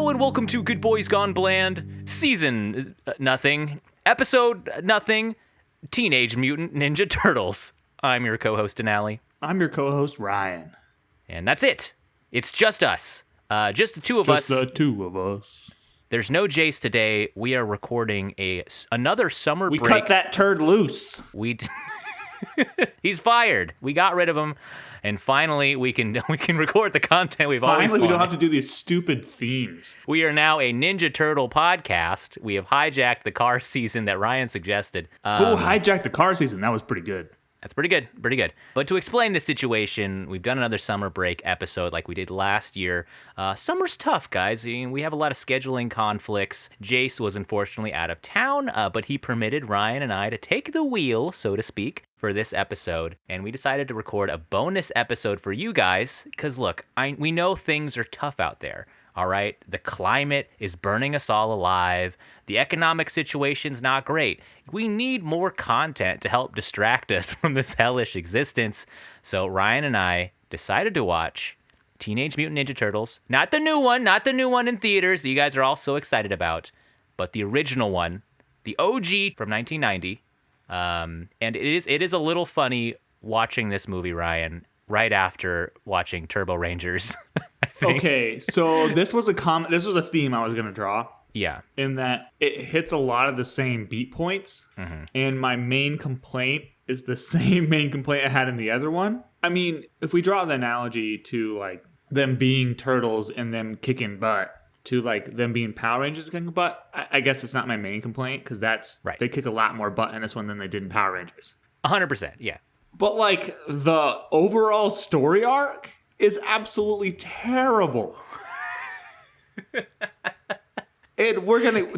Hello and welcome to Good Boys Gone Bland, season nothing, episode nothing, Teenage Mutant Ninja Turtles. I'm your co-host Denali. I'm your co-host Ryan. And that's it. It's just us. Just the two of us. Just the two of us. There's no Jace today. We are recording another summer break. We cut that turd loose. He's fired. We got rid of him. And finally, we can record the content we've always wanted. Finally, we don't have to do these stupid themes. We are now a Ninja Turtle podcast. We have hijacked the car season that Ryan suggested. Who hijacked the car season? That was pretty good. That's pretty good. But to explain the situation, we've done another summer break episode like we did last year. Summer's tough, guys. We have a lot of scheduling conflicts. Jace was unfortunately out of town, but he permitted Ryan and I to take the wheel, so to speak, for this episode. And we decided to record a bonus episode for you guys, because look, we know things are tough out there. All right, the climate is burning us all alive. The economic situation's not great. We need more content to help distract us from this hellish existence. So Ryan and I decided to watch Teenage Mutant Ninja Turtles. Not the new one in theaters that you guys are all so excited about, but the original one, the OG from 1990. And it is a little funny watching this movie, Ryan, right after watching Turbo Rangers. Okay, so this was a theme I was going to draw. Yeah. In that it hits a lot of the same beat points. Mm-hmm. And my main complaint is the same main complaint I had in the other one. I mean, if we draw the analogy to like them being turtles and them kicking butt to like them being Power Rangers kicking butt, I guess it's not my main complaint because that's right. They kick a lot more butt in this one than they did in Power Rangers. 100%, yeah. But like the overall story arc is absolutely terrible. And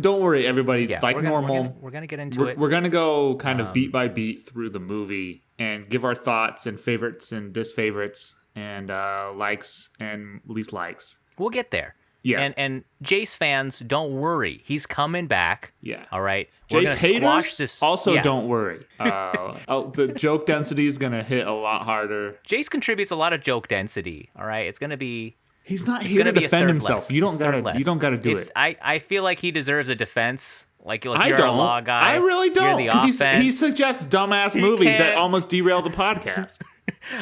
don't worry, everybody, like normal. We're gonna get into it. We're gonna go kind of beat by beat through the movie and give our thoughts and favorites and disfavorites and likes and least likes. We'll get there. Yeah. And Jace fans, don't worry. He's coming back. Yeah. All right. Jace haters, don't worry. The joke density is going to hit a lot harder. Jace contributes a lot of joke density. All right. It's going to be... He's not here to defend himself. You don't got to do it. I feel like he deserves a defense. Like, look, you're a law guy. I really don't. Because he suggests dumbass movies that almost derail the podcast.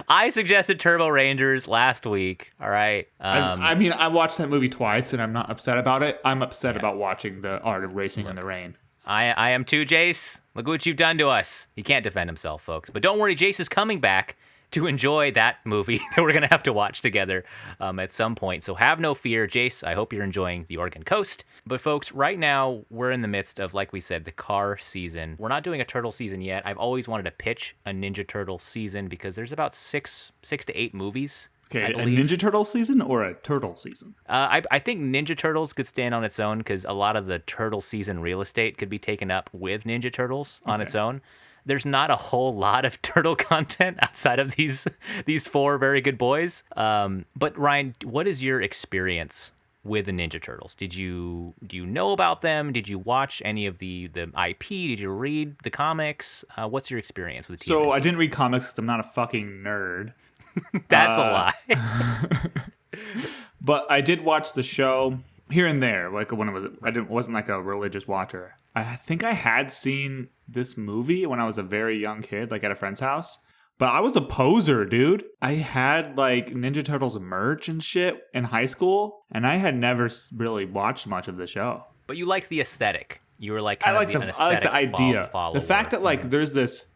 I suggested Turbo Rangers last week, all right? I mean, I watched that movie twice, and I'm not upset about it. I'm upset about watching The Art of Racing in the Rain. I am too, Jace. Look what you've done to us. He can't defend himself, folks. But don't worry, Jace is coming back to enjoy that movie that we're going to have to watch together at some point. So have no fear. Jace, I hope you're enjoying the Oregon Coast. But folks, right now, we're in the midst of, like we said, the car season. We're not doing a turtle season yet. I've always wanted to pitch a Ninja Turtle season because there's about six to eight movies. Okay, a Ninja Turtle season or a turtle season? I think Ninja Turtles could stand on its own because a lot of the turtle season real estate could be taken up with Ninja Turtles on its own. There's not a whole lot of turtle content outside of these four very good boys. But Ryan, what is your experience with the Ninja Turtles? Do you know about them? Did you watch any of the IP? Did you read the comics? What's your experience with TMNT? So I didn't read comics because I'm not a fucking nerd. That's a lie. But I did watch the show here and there, like when it wasn't like a religious watcher. I think I had seen this movie when I was a very young kid, like at a friend's house. But I was a poser, dude. I had like Ninja Turtles merch and shit in high school, and I had never really watched much of the show. But you liked the aesthetic. You were like I like the idea. follower. The fact that like there's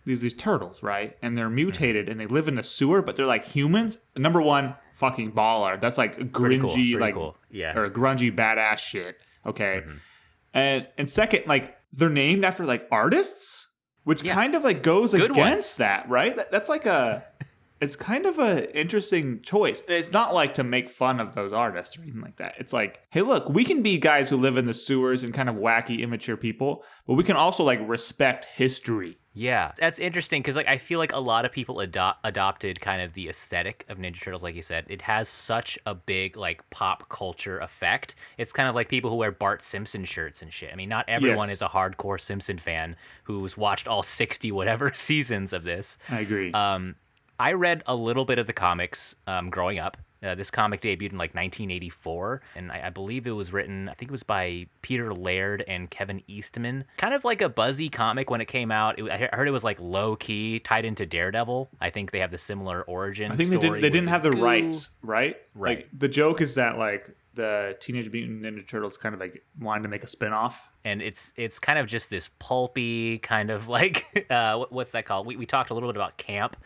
these turtles, right? And they're mutated and they live in the sewer, but they're like humans. Number one, fucking baller. That's like grungy, or a grungy badass shit. Okay. Mm-hmm. And second, like they're named after like artists, which kind of like goes against that, right? That's like it's kind of a interesting choice. It's not like to make fun of those artists or anything like that. It's like, hey, look, we can be guys who live in the sewers and kind of wacky, immature people, but we can also like respect history. Yeah, that's interesting because like I feel like a lot of people adopted kind of the aesthetic of Ninja Turtles, like you said. It has such a big like pop culture effect. It's kind of like people who wear Bart Simpson shirts and shit. I mean, not everyone is a hardcore Simpson fan who's watched all 60 whatever seasons of this. I agree. I read a little bit of the comics growing up. This comic debuted in like 1984, and I believe it was written, I think it was by Peter Laird and Kevin Eastman. Kind of like a buzzy comic when it came out. I heard it was like low key, tied into Daredevil. I think they have the similar origin. I think they didn't have the rights, right? Right. Like, the joke is that like the Teenage Mutant Ninja Turtles kind of like wanted to make a spinoff. And it's kind of just this pulpy kind of like what's that called? We talked a little bit about camp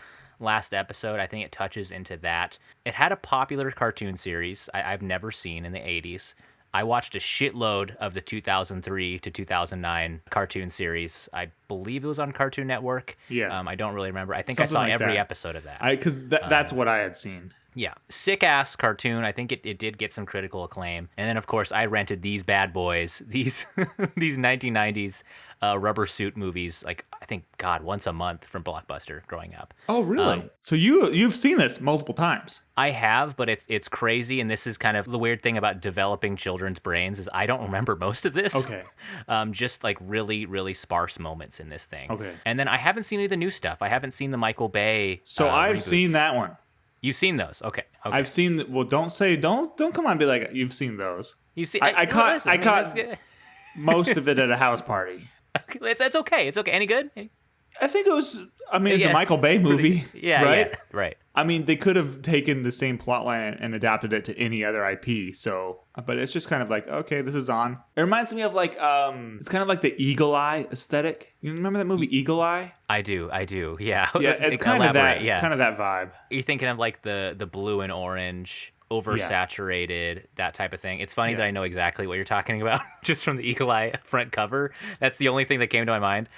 last episode. I think it touches into that. It had a popular cartoon series I've never seen in the 80s. I watched a shitload of the 2003 to 2009 cartoon series. I believe it was on Cartoon Network. Yeah. I don't really remember. I think I saw every episode of that. Because that's what I had seen. Yeah. Sick ass cartoon. I think it did get some critical acclaim. And then, of course, I rented these bad boys, these 1990s rubber suit movies, like, I think, God, once a month from Blockbuster growing up. Oh, really? So you've seen this multiple times. I have, but it's crazy. And this is kind of the weird thing about developing children's brains is I don't remember most of this. Okay. Just like really, really sparse moments in this thing. Okay. And then I haven't seen any of the new stuff. I haven't seen the Michael Bay. So I've reboots. seen that one. You've seen those, okay? I've seen. Well, don't come on and be like you've seen those. You see, I caught most of it at a house party. Okay, that's okay. It's okay. Any good? I think it was. I mean, it's a Michael Bay movie. Yeah, right? Yeah, right. I mean, they could have taken the same plot line and adapted it to any other IP. So, but it's just kind of like, okay, this is on. It reminds me of like, it's kind of like the Eagle Eye aesthetic. You remember that movie Eagle Eye? I do. Yeah. Yeah, it's kind of that. Yeah. Kind of that vibe. You're thinking of like the blue and orange, oversaturated, that type of thing. It's funny that I know exactly what you're talking about just from the Eagle Eye front cover. That's the only thing that came to my mind.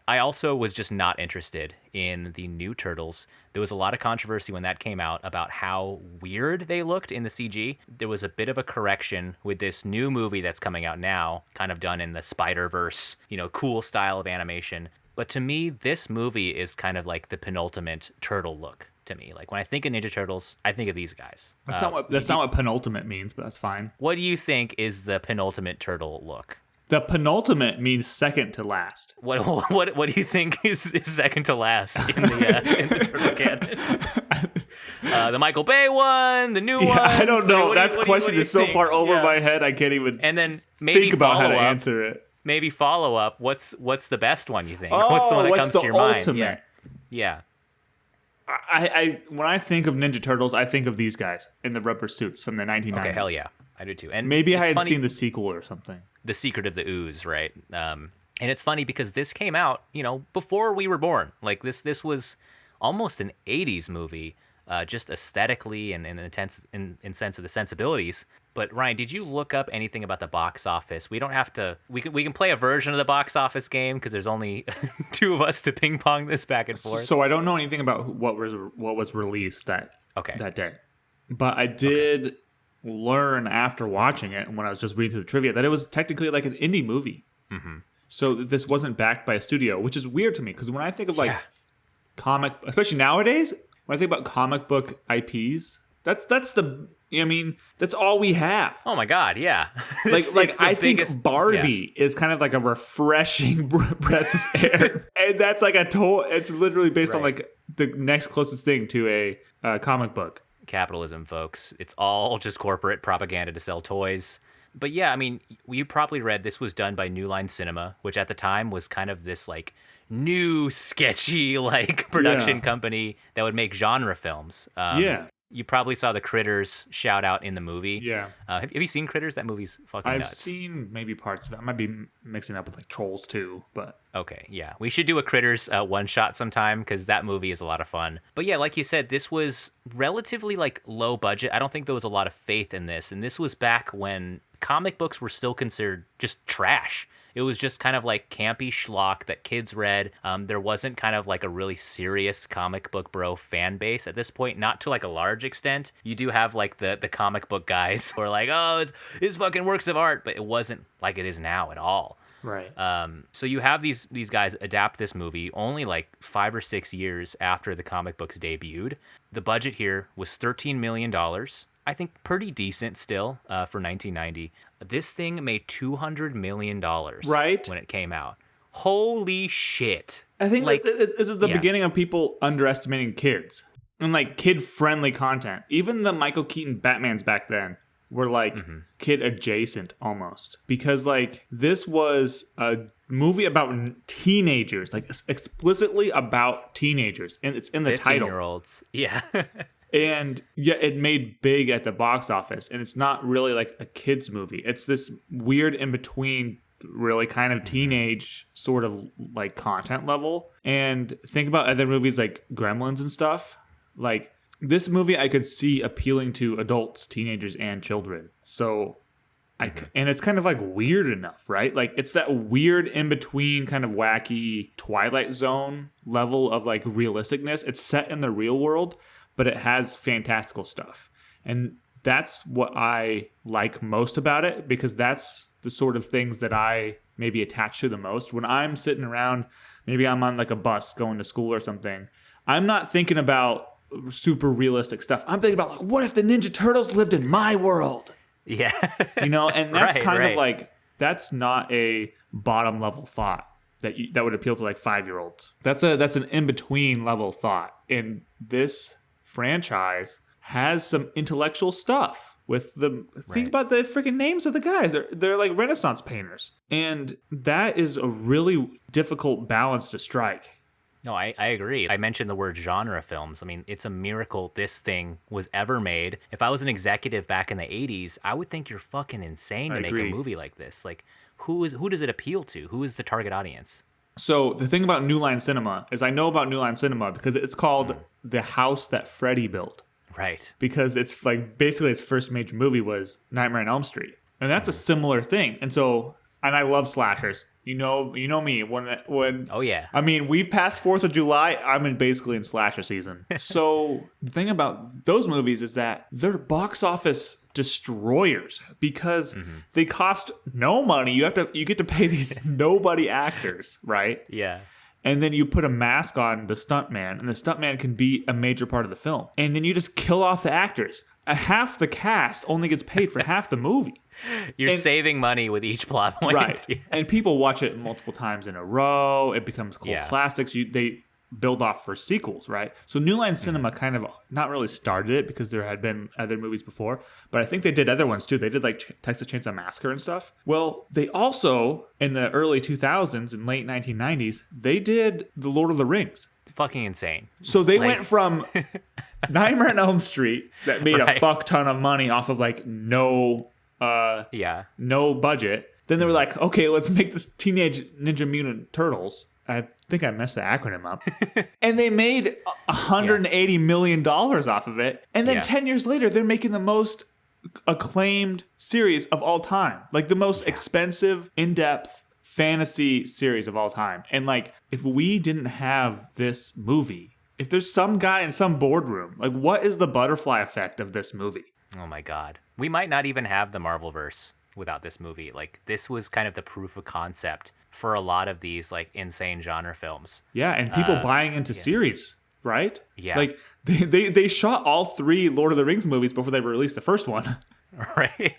I also was just not interested in the new Turtles. There was a lot of controversy when that came out about how weird they looked in the CG. There was a bit of a correction with this new movie that's coming out now, kind of done in the Spider-Verse, cool style of animation. But to me, this movie is kind of like the penultimate turtle look to me. Like when I think of Ninja Turtles, I think of these guys. That's not what penultimate means, but that's fine. What do you think is the penultimate turtle look? The penultimate means second to last. What do you think is second to last in the turtle canon? The Michael Bay one, the new one. I don't know. That question is so far over my head. I can't even. And then maybe think about how to answer it. Maybe follow up. What's the best one you think? What's the one that comes to your ultimate? Mind? Yeah. I when I think of Ninja Turtles, I think of these guys in the rubber suits from the 1990s. Okay, hell yeah, I do too. And maybe I had seen the sequel or something. The Secret of the Ooze, right? And it's funny because this came out, before we were born. Like this was almost an 80s movie, just aesthetically and in sense of the sensibilities. But Ryan, did you look up anything about the box office? We don't have to. We can play a version of the box office game because there's only two of us to ping pong this back and forth. So I don't know anything about what was released that day, but I did learn after watching it and when I was just reading through the trivia that it was technically like an indie movie. Mm-hmm. So this wasn't backed by a studio, which is weird to me because when I think of like comic, especially nowadays, when I think about comic book IPs, that's all we have. Oh my God, yeah. Like I think Barbie is kind of like a refreshing breath of air, and that's like it's literally based on like the next closest thing to a comic book. Capitalism, folks. It's all just corporate propaganda to sell toys. But yeah, I mean, you probably read this was done by New Line Cinema, which at the time was kind of this like new sketchy like production company that would make genre films. You probably saw the Critters shout out in the movie. Yeah. Have you seen Critters? That movie's fucking nuts. I've seen maybe parts of it. I might be mixing up with like Trolls too, but... Okay, yeah. We should do a Critters one-shot sometime because that movie is a lot of fun. But yeah, like you said, this was relatively like low budget. I don't think there was a lot of faith in this. And this was back when comic books were still considered just trash. It was just kind of like campy schlock that kids read. There wasn't kind of like a really serious comic book bro fan base at this point, not to like a large extent. You do have like the comic book guys who are like, oh, it's fucking works of art, but it wasn't like it is now at all. Right. So you have these guys adapt this movie only like 5 or 6 years after the comic books debuted. The budget here was $13 million. I think pretty decent still for 1990. This thing made $200 million when it came out. Holy shit. I think like this is the beginning of people underestimating kids. and like kid-friendly content. Even the Michael Keaton Batmans back then were like kid adjacent almost, because like this was a movie about teenagers, like explicitly about teenagers, and it's in the title. 15-year-olds. Yeah. And yeah, it made big at the box office, and it's not really like a kids movie. It's this weird in between, really kind of teenage sort of like content level. And think about other movies like Gremlins and stuff. Like this movie I could see appealing to adults, teenagers, and children. So and it's kind of like weird enough, right? Like it's that weird in between kind of wacky Twilight Zone level of like realisticness. It's set in the real world, but it has fantastical stuff. And that's what I like most about it, because that's the sort of things that I maybe attach to the most. When I'm sitting around, maybe I'm on like a bus going to school or something, I'm not thinking about super realistic stuff. I'm thinking about like, what if the Ninja Turtles lived in my world? Yeah. And that's of like, that's not a bottom level thought that would appeal to like 5-year-olds. That's an in-between level thought. And this franchise has some intellectual stuff with think about the freaking names of the guys. They're like Renaissance painters. And that is a really difficult balance to strike. No, I agree. I mentioned the word genre films. I mean, it's a miracle this thing was ever made. If I was an executive back in the 80s, I would think you're fucking insane to make a movie like this. Like, who does it appeal to? Who is the target audience? So the thing about New Line Cinema is I know about New Line Cinema because it's called The House That Freddy Built. Right. Because it's like basically its first major movie was Nightmare on Elm Street. And that's a similar thing. And I love slashers. You know me when oh yeah. I mean, we've passed 4th of July. I'm basically in slasher season. So the thing about those movies is that they're box office destroyers because they cost no money. You get to pay these nobody actors, right? Yeah. And then you put a mask on the stuntman, and the stuntman can be a major part of the film. And then you just kill off the actors. Half the cast only gets paid for half the movie. You're saving money with each plot point. Right. Yeah. And people watch it multiple times in a row. It becomes cult classics. They build off for sequels, right? So New Line Cinema kind of not really started it because there had been other movies before, but I think they did other ones too. They did like Texas Chainsaw Massacre and stuff. Well, they also, in the early 2000s and late 1990s, they did The Lord of the Rings. Fucking insane. So they went from Nightmare on Elm Street that made a fuck ton of money off of like no budget. Then they were like, okay, let's make this Teenage Ninja Mutant Turtles. I think I messed the acronym up. And they made $180 million off of it. And then 10 years later, they're making the most acclaimed series of all time. Like the most expensive, in-depth fantasy series of all time. And like, if we didn't have this movie, if there's some guy in some boardroom, like what is the butterfly effect of this movie? Oh my God. We might not even have the Marvelverse without this movie. Like this was kind of the proof of concept for a lot of these like insane genre films. Yeah, and people buying into series, right? Yeah. Like they shot all 3 Lord of the Rings movies before they released the first one. Right.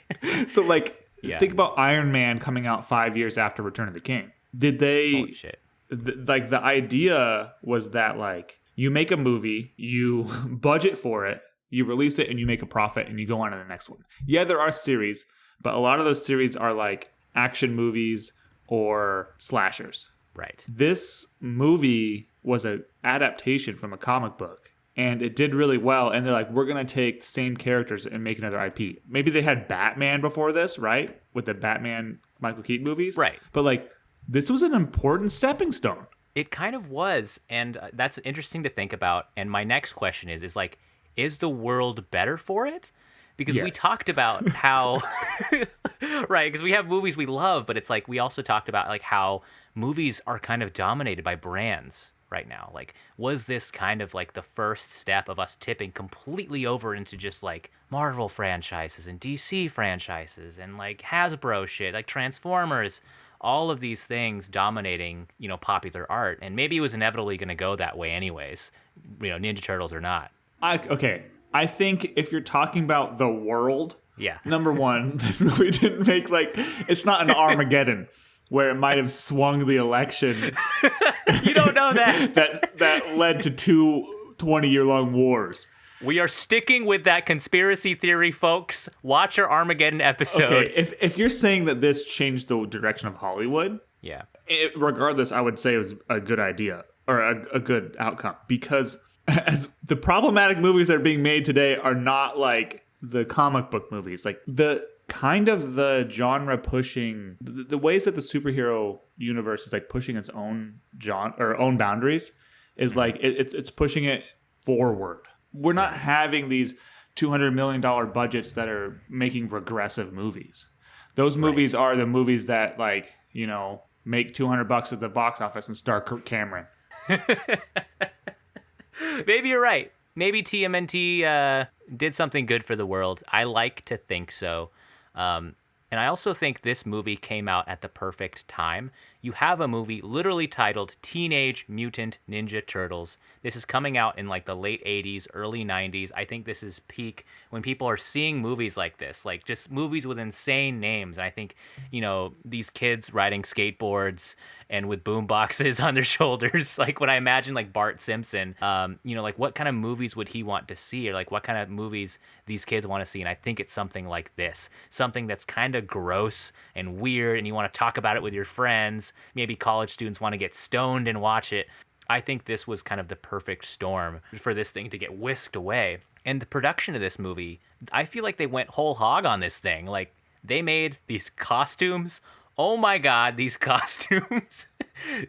So like think about Iron Man coming out 5 years after Return of the King. Did they Holy shit. Like the idea was that like you make a movie, you budget for it, you release it and you make a profit and you go on to the next one. Yeah, there are series, but a lot of those series are like action movies or slashers. Right. This movie was an adaptation from a comic book, and it did really well. And they're like, we're going to take the same characters and make another IP. Maybe they had Batman before this, right? With the Batman Michael Keaton movies. Right. But like, this was an important stepping stone. It kind of was. And that's interesting to think about. And my next question is like, is the world better for it? Because we talked about how, right, because we have movies we love, but it's like we also talked about like how movies are kind of dominated by brands right now. Like, was this kind of like the first step of us tipping completely over into just like Marvel franchises and DC franchises and like Hasbro shit, like Transformers, all of these things dominating, popular art. And maybe it was inevitably going to go that way anyways, Ninja Turtles or not. I think if you're talking about the world, yeah. Number one, this movie didn't make it's not an Armageddon where it might have swung the election. You don't know that. that led to 2 20-year-long wars. We are sticking with that conspiracy theory, folks. Watch our Armageddon episode. Okay, if you're saying that this changed the direction of Hollywood, yeah, regardless, I would say it was a good idea or a good outcome, because as the problematic movies that are being made today are not like the comic book movies, like the kind of the genre pushing, the ways that the superhero universe is like pushing its own genre or own boundaries is like it's pushing it forward. We're not having these $200 million budgets that are making regressive movies. Those movies are the movies that, like, you know, make $200 at the box office and star Kirk Cameron. Maybe you're right. Maybe TMNT did something good for the world. I like to think so. And I also think this movie came out at the perfect time. You have a movie literally titled Teenage Mutant Ninja Turtles. This is coming out in like the late 80s, early 90s. I think this is peak when people are seeing movies like this, like just movies with insane names. And I think, you know, these kids riding skateboards and with boom boxes on their shoulders, like when I imagine like Bart Simpson, you know, like what kind of movies would he want to see, or like what kind of movies these kids want to see? And I think it's something like this, something that's kind of gross and weird, and you want to talk about it with your friends. Maybe college students want to get stoned and watch it. I think this was kind of the perfect storm for this thing to get whisked away. And the production of this movie, I feel like they went whole hog on this thing. Like, they made these costumes. Oh my God, these costumes.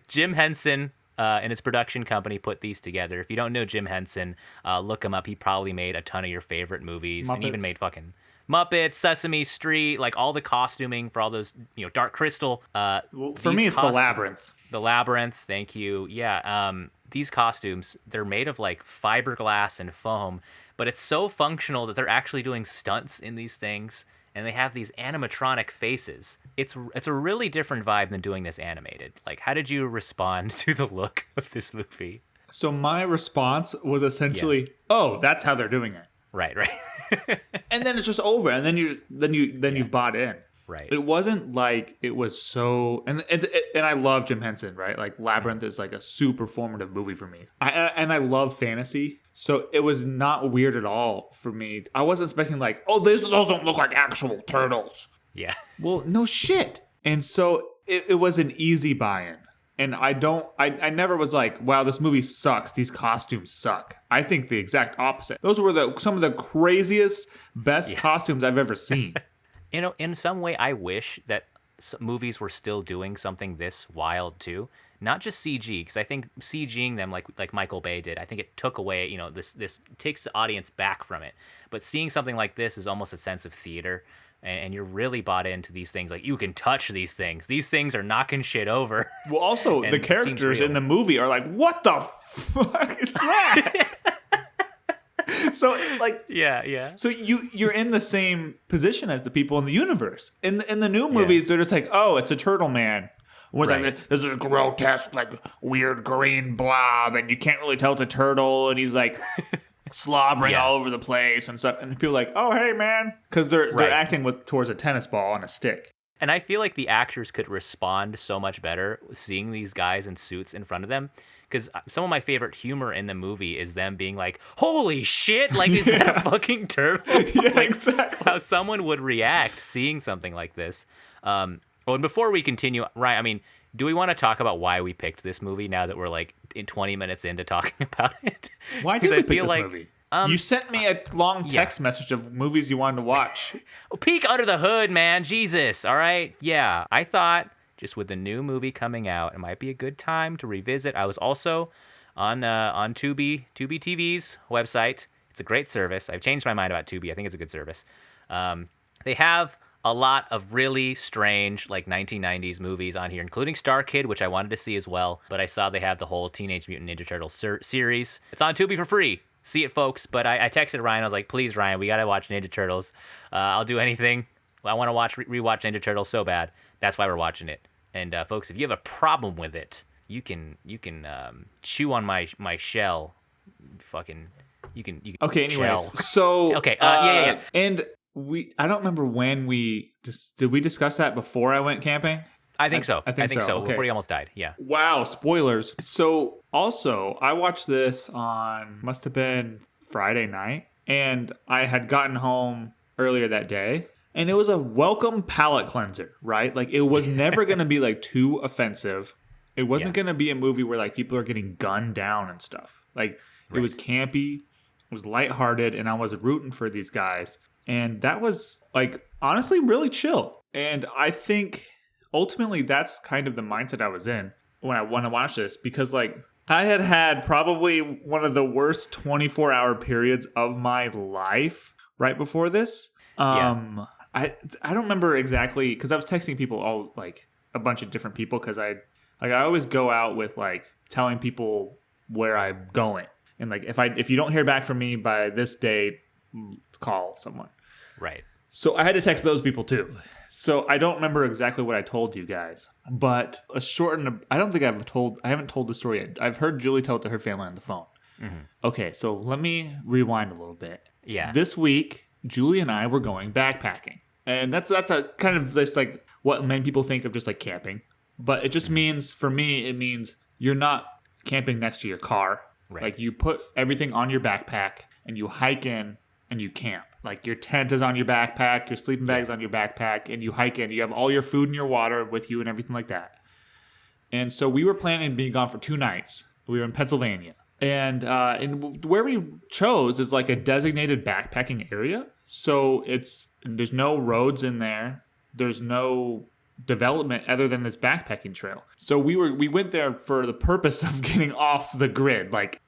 Jim Henson and his production company put these together. If you don't know Jim Henson, look him up. He probably made a ton of your favorite movies. Muppets. And even made fucking Muppets, Sesame Street, like all the costuming for all those, you know, Dark Crystal. For me, it's The Labyrinth. The Labyrinth, thank you. Yeah, these costumes, they're made of like fiberglass and foam, but it's so functional that they're actually doing stunts in these things, and they have these animatronic faces. It's a really different vibe than doing this animated. Like, how did you respond to the look of this movie? So my response was essentially, "Oh, that's how they're doing it." Right. And then it's just over, and then you've bought in. Right. It wasn't like it was so, and I love Jim Henson, right? Like Labyrinth is like a super formative movie for me. I love fantasy, so it was not weird at all for me. I wasn't expecting like, oh, those don't look like actual turtles. Yeah. Well, no shit. And so it was an easy buy-in. And I never was like, wow, this movie sucks. These costumes suck. I think the exact opposite. Those were some of the craziest, best costumes I've ever seen. You know, in some way, I wish that movies were still doing something this wild too. Not just CG, because I think CGing them like Michael Bay did, I think it took away, you know, this takes the audience back from it. But seeing something like this is almost a sense of theater. And you're really bought into these things. Like, you can touch these things. These things are knocking shit over. Well, also, the characters in the movie are like, what the fuck is that? So, like... Yeah. So you're in the same position as the people in the universe. In the new movies, they're just like, oh, it's a turtle man. With like, there's this grotesque, like, weird green blob, and you can't really tell it's a turtle, and he's like... slobbering all over the place and stuff, and people are like, oh, hey man, because they're acting towards a tennis ball on a stick. And I feel like the actors could respond so much better seeing these guys in suits in front of them, because some of my favorite humor in the movie is them being like, holy shit, like, is that a fucking turtle? Yeah, like, exactly. How someone would react seeing something like this. Well, and before we continue, Ryan, I mean, do we want to talk about why we picked this movie now that we're like in 20 minutes into talking about it? Why did we pick this movie? You sent me a long text message of movies you wanted to watch. Peek under the hood, man. Jesus. All right. Yeah. I thought just with the new movie coming out, it might be a good time to revisit. I was also on Tubi TV's website. It's a great service. I've changed my mind about Tubi. I think it's a good service. They have a lot of really strange, like, 1990s movies on here, including Star Kid, which I wanted to see as well. But I saw they have the whole Teenage Mutant Ninja Turtles series. It's on Tubi for free. See it, folks. But I texted Ryan. I was like, please, Ryan, we got to watch Ninja Turtles. I'll do anything. I want to rewatch Ninja Turtles so bad. That's why we're watching it. And, folks, if you have a problem with it, you can chew on my shell. Fucking, you can Okay, anyways. Shell. So... Okay, yeah. And... I don't remember when did we discuss that before I went camping? I think so. I think so. Okay. Before he almost died. Yeah. Wow, spoilers. So also, I watched this on, must have been Friday night, and I had gotten home earlier that day, and it was a welcome palate cleanser, right? Like, it was never going to be like too offensive. It wasn't going to be a movie where like people are getting gunned down and stuff. Like, it was campy, it was lighthearted, and I was rooting for these guys. And that was like honestly really chill. And I think ultimately that's kind of the mindset I was in when I want to watch this, because like I had probably one of the worst 24-hour periods of my life right before this. I don't remember exactly, because I was texting people, all like a bunch of different people, because I always go out with like telling people where I'm going, and like if you don't hear back from me by this date, call someone. Right. So I had to text those people too. So I don't remember exactly what I told you guys, but I haven't told the story yet. I've heard Julie tell it to her family on the phone. Mm-hmm. Okay, so let me rewind a little bit. Yeah. This week, Julie and I were going backpacking, and that's a kind of this like what many people think of just like camping, but it just means, for me, it means you're not camping next to your car. Right. Like, you put everything on your backpack and you hike in and you camp. Like, your tent is on your backpack, your sleeping bag's on your backpack, and you hike in. You have all your food and your water with you and everything like that. And so we were planning on being gone for 2 nights. We were in Pennsylvania. And where we chose is like a designated backpacking area. So there's no roads in there. There's no development other than this backpacking trail. So we went there for the purpose of getting off the grid. Like,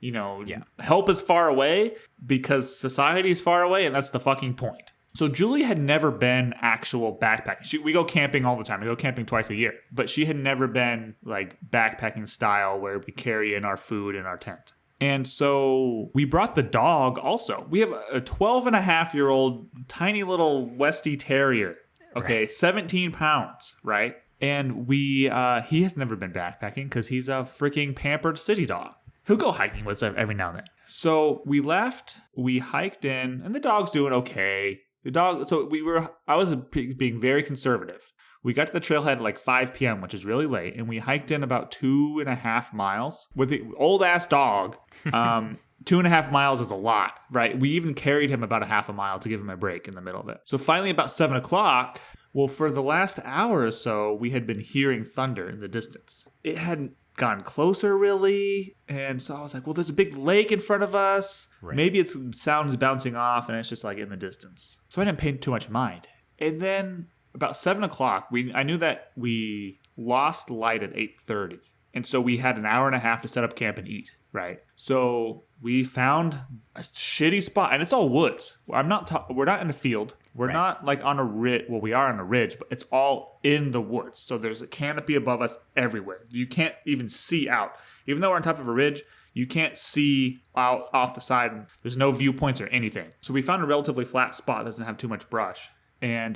help is far away because society is far away, and that's the fucking point. So Julie had never been actual backpacking. We go camping all the time. We go camping twice a year. But she had never been like backpacking style where we carry in our food in our tent. And so we brought the dog also. We have a 12-and-a-half-year-old tiny little Westie Terrier. Okay, right. 17 pounds, right? And he has never been backpacking because he's a freaking pampered city dog. He'll go hiking with us every now and then. So we left, we hiked in, and the dog's doing okay. I was being very conservative. We got to the trailhead at like 5 p.m., which is really late, and we hiked in about 2.5 miles with the old-ass dog. 2.5 miles is a lot, right? We even carried him about a half a mile to give him a break in the middle of it. So finally, about 7 o'clock, well, for the last hour or so, we had been hearing thunder in the distance. It hadn't gotten closer, really, and so I was like, well, there's a big lake in front of us. Right. Maybe it's sounds bouncing off, and it's just like in the distance. So I didn't pay too much mind. And then about 7 o'clock, I knew that we lost light at 8:30. And so we had an hour and a half to set up camp and eat, right? So we found a shitty spot, and it's all woods. We're not in a field. We're not like on a ridge. Well, we are on a ridge, but it's all in the woods. So there's a canopy above us everywhere. You can't even see out. Even though we're on top of a ridge, you can't see out off the side. There's no viewpoints or anything. So we found a relatively flat spot that doesn't have too much brush, and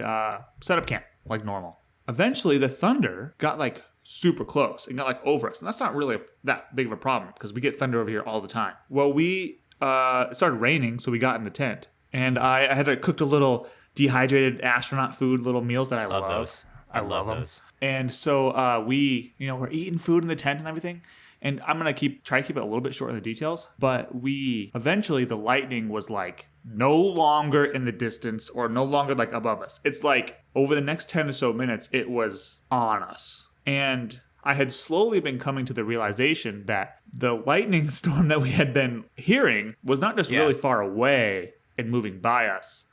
set up camp like normal. Eventually, the thunder got like super close and got like over us, and that's not really that big of a problem because we get thunder over here all the time. Well, it started raining, so we got in the tent, and I had cooked a little dehydrated astronaut food, little meals that I love. Those. I love those. And so we're eating food in the tent and everything. And I'm gonna try to keep it a little bit short in the details, but eventually the lightning was like no longer in the distance or no longer like above us. It's like over the next 10 or so minutes, it was on us. And I had slowly been coming to the realization that the lightning storm that we had been hearing was not just really far away and moving by us.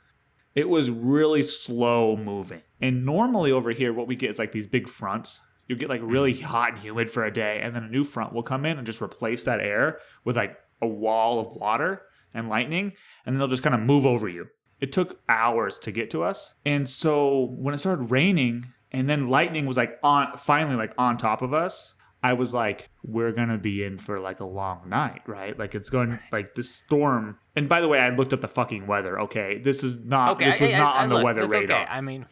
It was really slow moving. And normally over here, what we get is like these big fronts. You'll get like really hot and humid for a day, and then a new front will come in and just replace that air with like a wall of water and lightning, and then they'll just kind of move over you. It took hours to get to us. And so when it started raining and then lightning was like finally like on top of us, I was like, we're going to be in for like a long night, right? Like it's going like this storm. And by the way, I looked up the fucking weather. Okay. This was not on the weather radar. Okay. I mean,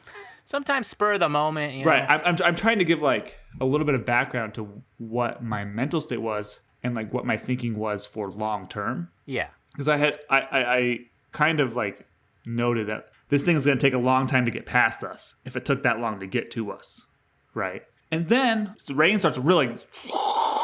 sometimes spur of the moment, you know. Right. I'm trying to give like a little bit of background to what my mental state was and like what my thinking was for long term. Yeah. Because I kind of like noted that this thing is going to take a long time to get past us if it took that long to get to us. Right. And then the rain starts really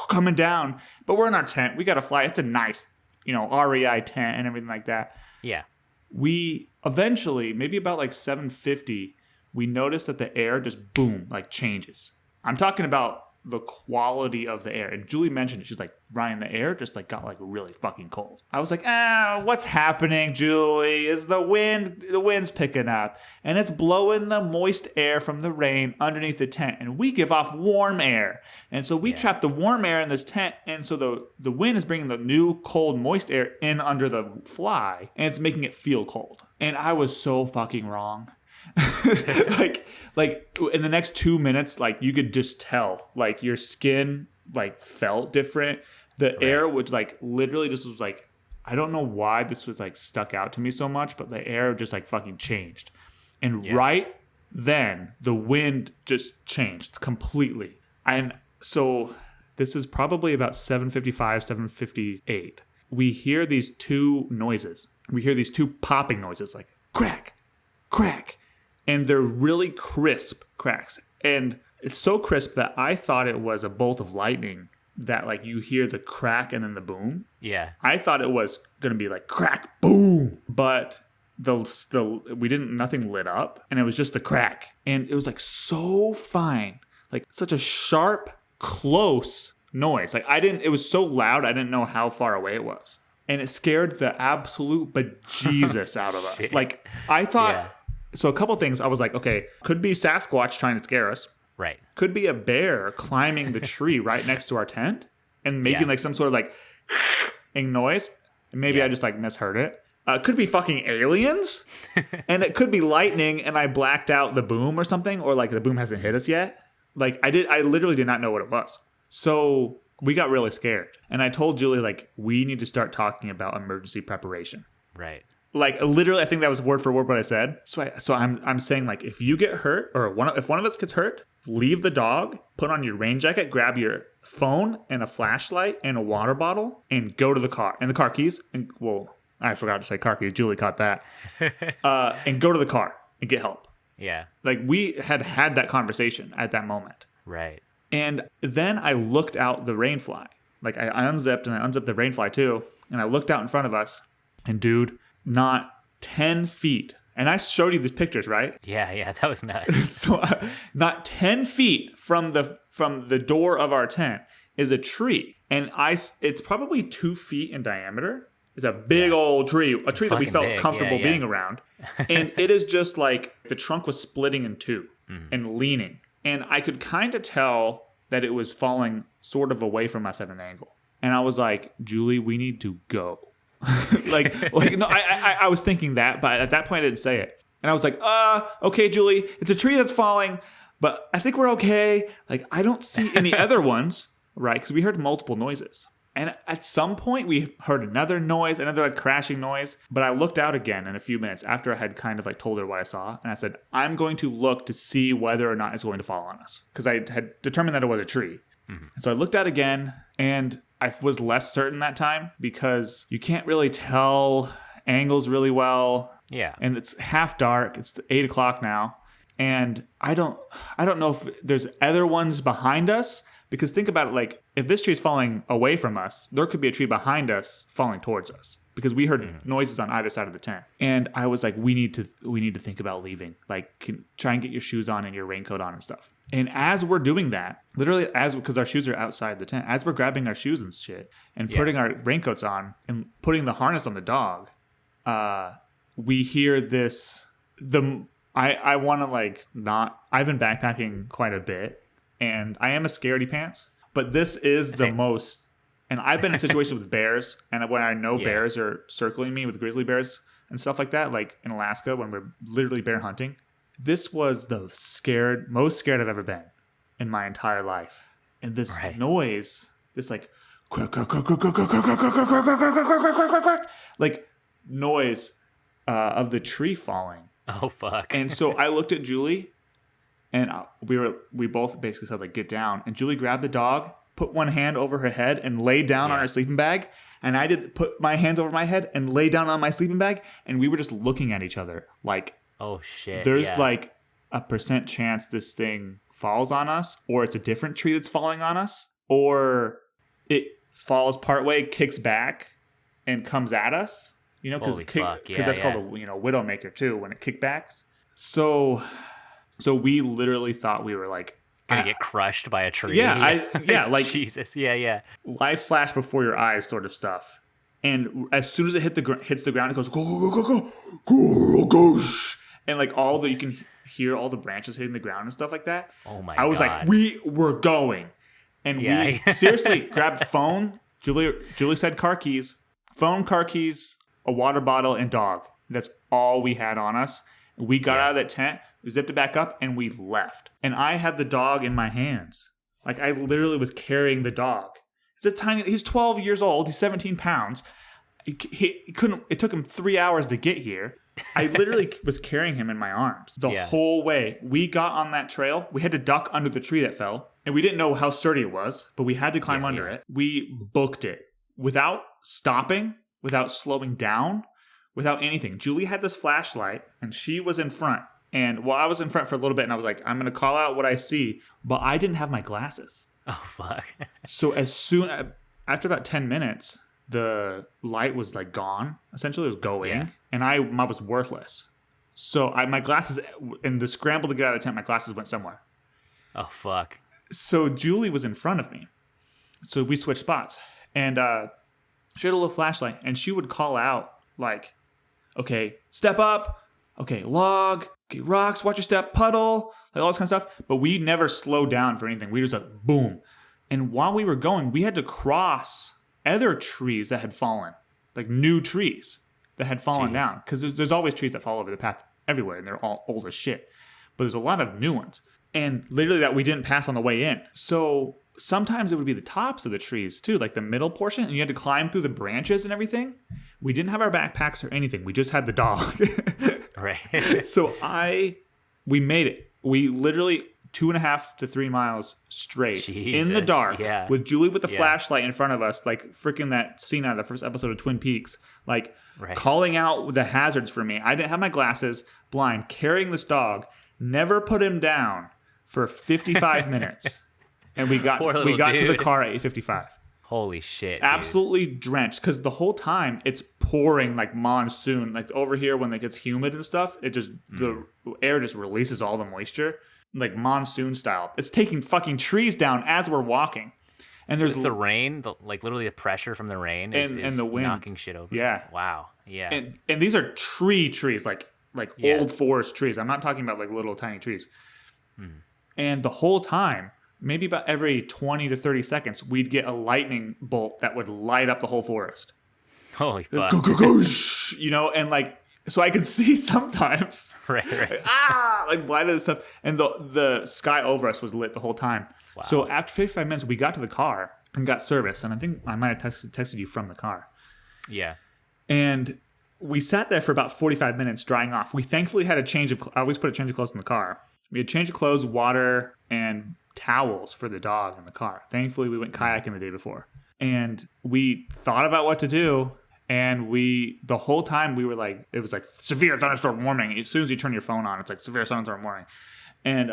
coming down, but we're in our tent. We got to fly. It's a nice, REI tent and everything like that. Yeah. We eventually, maybe about like 7:50, we notice that the air just boom, like changes. I'm talking about the quality of the air. And Julie mentioned it. She's like, Ryan, the air just like got like really fucking cold. I was like, what's happening, Julie? Is the wind's picking up and it's blowing the moist air from the rain underneath the tent. And we give off warm air. And so we trap the warm air in this tent. And so the wind is bringing the new cold, moist air in under the fly and it's making it feel cold. And I was so fucking wrong. like in the next 2 minutes, like you could just tell, like your skin like felt different. The air would like literally just was like, I don't know why this was like stuck out to me so much, but the air just like fucking changed. And right then the wind just changed completely. And so this is probably about 7:55, 7:58. We hear these two noises. We hear these two popping noises, like crack, crack. And they're really crisp cracks. And it's so crisp that I thought it was a bolt of lightning that like you hear the crack and then the boom. Yeah. I thought it was going to be like crack, boom. But nothing lit up and it was just the crack. And it was like so fine, like such a sharp, close noise. Like it was so loud, I didn't know how far away it was. And it scared the absolute bejesus out of us. Like I thought... Yeah. So a couple things, I was like, okay, could be Sasquatch trying to scare us. Right. Could be a bear climbing the tree right next to our tent and making like some sort of like noise. And maybe I just like misheard it. Could be fucking aliens. And it could be lightning and I blacked out the boom or something. Or like the boom hasn't hit us yet. Like I literally did not know what it was. So we got really scared. And I told Julie like, we need to start talking about emergency preparation. Right. Like literally, I think that was word for word what I said. So I'm saying like, if you get hurt or if one of us gets hurt, leave the dog, put on your rain jacket, grab your phone and a flashlight and a water bottle, and go to the car and the car keys. And I forgot to say car keys. Julie caught that. And go to the car and get help. Yeah. Like we had that conversation at that moment. Right. And then I looked out the rain fly. Like I unzipped and I unzipped the rain fly too, and I looked out in front of us, and dude. Not 10 feet. And I showed you these pictures, right? Yeah, that was nuts. So not 10 feet from the door of our tent is a tree. And it's probably 2 feet in diameter. It's a big old tree, a tree that we felt comfortable being around. And it is just like the trunk was splitting in two and leaning. And I could kind of tell that it was falling sort of away from us at an angle. And I was like, Julie, we need to go. No, I was thinking that, but at that point I didn't say it. And I was like, okay, Julie, it's a tree that's falling, but I think we're okay. Like, I don't see any other ones, right? Because we heard multiple noises. And at some point we heard another noise, another like crashing noise. But I looked out again in a few minutes after I had kind of like told her what I saw. And I said, I'm going to look to see whether or not it's going to fall on us. Because I had determined that it was a tree. Mm-hmm. And so I looked out again, and I was less certain that time because you can't really tell angles really well. Yeah. And it's half dark. It's 8 o'clock now. And I don't know if there's other ones behind us, because think about it, like if this tree is falling away from us, there could be a tree behind us falling towards us, because we heard noises on either side of the tent. And I was like, we need to think about leaving. Like, try and get your shoes on and your raincoat on and stuff. And as we're doing that, literally because our shoes are outside the tent, as we're grabbing our shoes and shit and putting our raincoats on and putting the harness on the dog, we hear this. I want to like not. I've been backpacking quite a bit, and I am a scaredy pants. But this is the most. And I've been in situations with bears, and when I know bears are circling me with grizzly bears and stuff like that, like in Alaska when we're literally bear hunting. This was the most scared I've ever been in my entire life. And this noise, this like like noise of the tree falling. Oh fuck! And so I looked at Julie, and we both basically said like, get down. And Julie grabbed the dog, put one hand over her head, and laid down on her sleeping bag. And I did put my hands over my head and lay down on my sleeping bag, and we were just looking at each other like. Oh shit! There's like a percent chance this thing falls on us, or it's a different tree that's falling on us, or it falls partway, kicks back, and comes at us. You know, because that's called a widowmaker too when it kickbacks. So we literally thought we were like gonna get crushed by a tree. Yeah, like Jesus, yeah. Life flash before your eyes, sort of stuff. And as soon as it hits the ground, it goes go, and like you can hear all the branches hitting the ground and stuff like that. Oh my! I was like, we were going, and we seriously grabbed phone. Julie said car keys, a water bottle, and dog. That's all we had on us. We got out of that tent, we zipped it back up, and we left. And I had the dog in my hands. Like, I literally was carrying the dog. He's 12 years old. He's 17 pounds. It took him 3 hours to get here. I literally was carrying him in my arms the whole way. We got on that trail. We had to duck under the tree that fell. And we didn't know how sturdy it was, but we had to climb under it. We booked it without stopping, without slowing down, without anything. Julie had this flashlight, and she was in front. And I was in front for a little bit, and I was like, I'm going to call out what I see. But I didn't have my glasses. Oh, fuck. So after about 10 minutes, the light was like gone. Essentially, it was going, and I was worthless. So my glasses, in the scramble to get out of the tent, my glasses went somewhere. Oh, fuck. So Julie was in front of me. So we switched spots, and she had a little flashlight, and she would call out like, okay, step up, okay, log, okay, rocks, watch your step, puddle, like all this kind of stuff. But we never slowed down for anything. We just like, boom. And while we were going, we had to cross other trees that had fallen, like new trees that had fallen down. Because there's always trees that fall over the path everywhere, and they're all old as shit. But there's a lot of new ones. And literally that we didn't pass on the way in. So sometimes it would be the tops of the trees too, like the middle portion, and you had to climb through the branches and everything. We didn't have our backpacks or anything. We just had the dog. Right. So we made it. We literally 2.5 to 3 miles straight in the dark with Julie with the flashlight in front of us, like freaking that scene out of the first episode of Twin Peaks, like calling out the hazards for me. I didn't have my glasses, blind, carrying this dog, never put him down for 55 minutes. And we got to the car at 8:55. Holy shit. Absolutely drenched, because the whole time it's pouring like monsoon. Like over here when it gets humid and stuff, the air just releases all the moisture. Like monsoon style. It's taking fucking trees down as we're walking. And there's the rain, literally the pressure from the rain is the wind knocking shit over. Yeah. Wow. Yeah. And these are trees, like old forest trees. I'm not talking about like little tiny trees. And the whole time, maybe about every 20 to 30 seconds, we'd get a lightning bolt that would light up the whole forest. Holy fuck. You know, and like, so I could see sometimes. Right. Like blinded and stuff. And the sky over us was lit the whole time. Wow. So after 55 minutes, we got to the car and got service. And I think I might have texted you from the car. Yeah. And we sat there for about 45 minutes drying off. We thankfully had I always put a change of clothes in the car. We had change of clothes, water, and towels for the dog in the car. Thankfully, we went kayaking the day before. And we thought about what to do. And the whole time we were like, it was like severe thunderstorm warning. As soon as you turn your phone on, it's like severe thunderstorm warning. And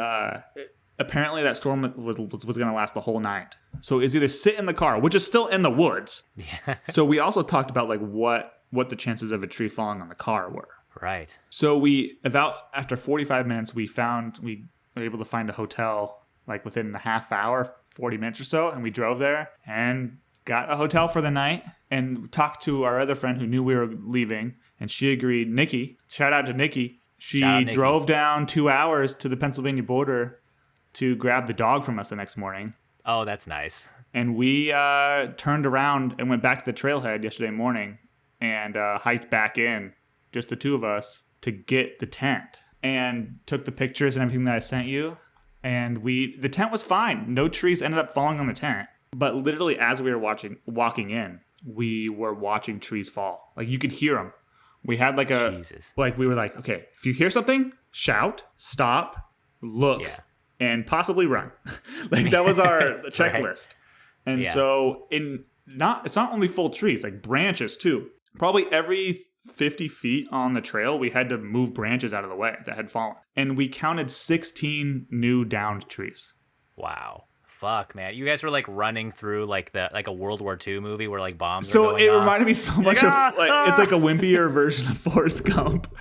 apparently that storm was going to last the whole night. So it's either sit in the car, which is still in the woods. Yeah. So we also talked about like what the chances of a tree falling on the car were. Right. So after 45 minutes, we were able to find a hotel like within a half hour, 40 minutes or so. And we drove there and got a hotel for the night and talked to our other friend who knew we were leaving. And she agreed. Nikki, shout out to Nikki. She drove down 2 hours to the Pennsylvania border to grab the dog from us the next morning. Oh, that's nice. And we turned around and went back to the trailhead yesterday morning and hiked back in, just the two of us, to get the tent. And took the pictures and everything that I sent you. And the tent was fine. No trees ended up falling on the tent. But literally as we were walking in, we were watching trees fall. Like you could hear them. We had like we were like, okay, if you hear something, shout, stop, look, and possibly run. Like that was our checklist. Right. And so it's not only full trees, like branches too. Probably every 50 feet on the trail, we had to move branches out of the way that had fallen. And we counted 16 new downed trees. Wow. Fuck, man. You guys were like running through like a World War II movie where like bombs are So going it off. reminded me so much of it's like a wimpier version of Forrest Gump.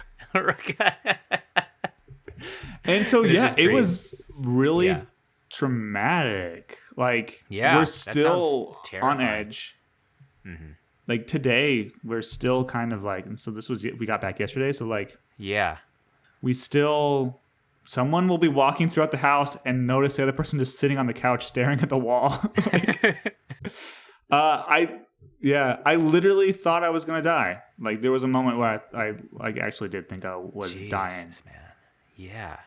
And so it was really traumatic. Like we're still on edge. Mm-hmm. Like today, we're still kind of like, and so we got back yesterday. So like, someone will be walking throughout the house and notice the other person just sitting on the couch staring at the wall. I literally thought I was going to die. Like there was a moment where I actually did think I was dying. Man. Yeah.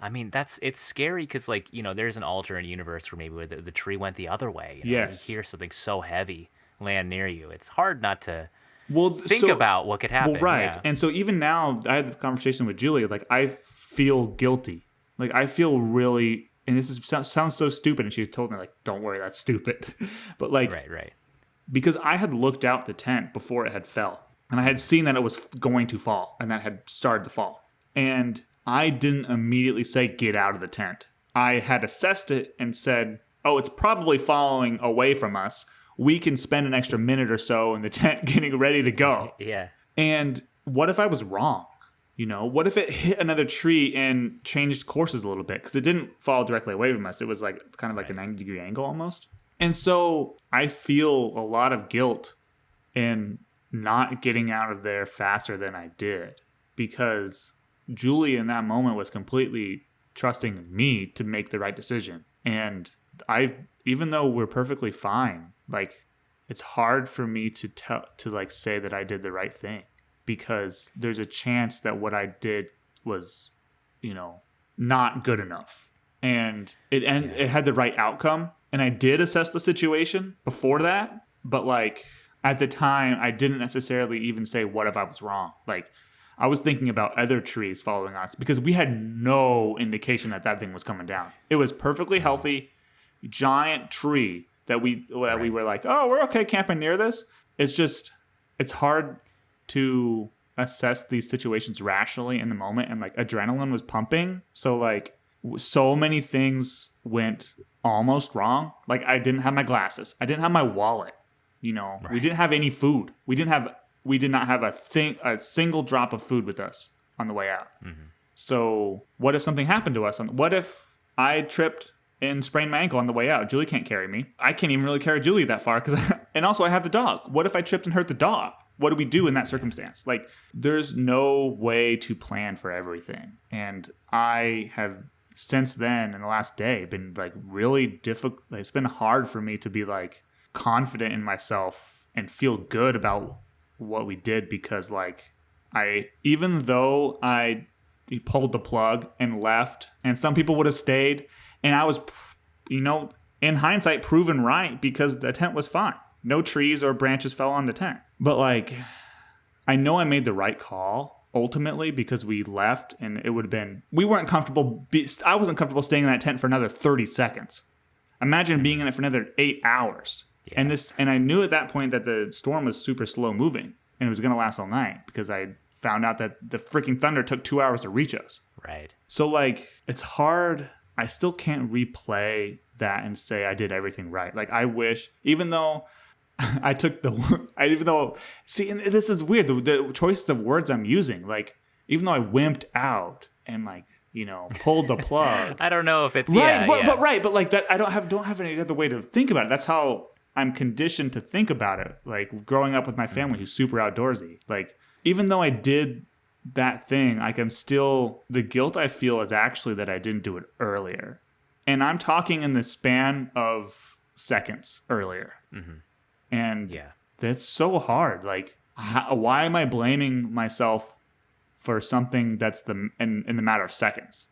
I mean, it's scary because like, there's an alternate universe where maybe the tree went the other way. You hear something so heavy land near you. It's hard not to think about what could happen. Well, right. Yeah. And so even now, I had this conversation with Julia. Like, I feel guilty. Like, I feel really, and sounds so stupid. And she told me, like, don't worry, that's stupid. But like, right. Because I had looked out the tent before it had fell. And I had seen that it was going to fall. And that had started to fall. And I didn't immediately say, get out of the tent. I had assessed it and said, oh, it's probably falling away from us. We can spend an extra minute or so in the tent getting ready to go. Yeah. And what if I was wrong? What if it hit another tree and changed courses a little bit? Because it didn't fall directly away from us. It was like kind of like a 90-degree angle almost. And so I feel a lot of guilt in not getting out of there faster than I did. Because Julie in that moment was completely trusting me to make the right decision. And even though we're perfectly fine, like it's hard for me to like say that I did the right thing because there's a chance that what I did was, not good enough. And it had the right outcome. And I did assess the situation before that, but like at the time I didn't necessarily even say what if I was wrong. Like I was thinking about other trees following us because we had no indication that thing was coming down. It was perfectly healthy, giant tree that we were like, oh, we're okay camping near this. It's hard to assess these situations rationally in the moment. And like adrenaline was pumping. So like so many things went almost wrong. Like I didn't have my glasses. I didn't have my wallet. We didn't have any food. We did not have a single drop of food with us on the way out. Mm-hmm. So what if something happened to us? What if I tripped and sprained my ankle on the way out? Julie can't carry me. I can't even really carry Julie that far and also I have the dog. What if I tripped and hurt the dog? What do we do in that circumstance? Like there's no way to plan for everything. And I have since then in the last day been like really difficult. Like, it's been hard for me to be like confident in myself and feel good about what we did because like even though I pulled the plug and left and some people would have stayed and I was, in hindsight proven right because the tent was fine. No trees or branches fell on the tent. But like, I know I made the right call ultimately because we left and it would have been, we weren't comfortable. I wasn't comfortable staying in that tent for another 30 seconds. Imagine being in it for another 8 hours. Yeah. And I knew at that point that the storm was super slow moving and it was going to last all night because I found out that the freaking thunder took 2 hours to reach us. Right. So like, it's hard. I still can't replay that and say I did everything right. Like I wish, even though and this is weird, the choices of words I'm using, like, even though I wimped out and like, pulled the plug. I don't know if it's right, but like that, I don't have any other way to think about it. That's how I'm conditioned to think about it. Like growing up with my family who's super outdoorsy, like even though I did that thing, like I'm still, the guilt I feel is actually that I didn't do it earlier. And I'm talking in the span of seconds earlier. Mm-hmm. And that's so hard. Like, why am I blaming myself for something that's in the matter of seconds?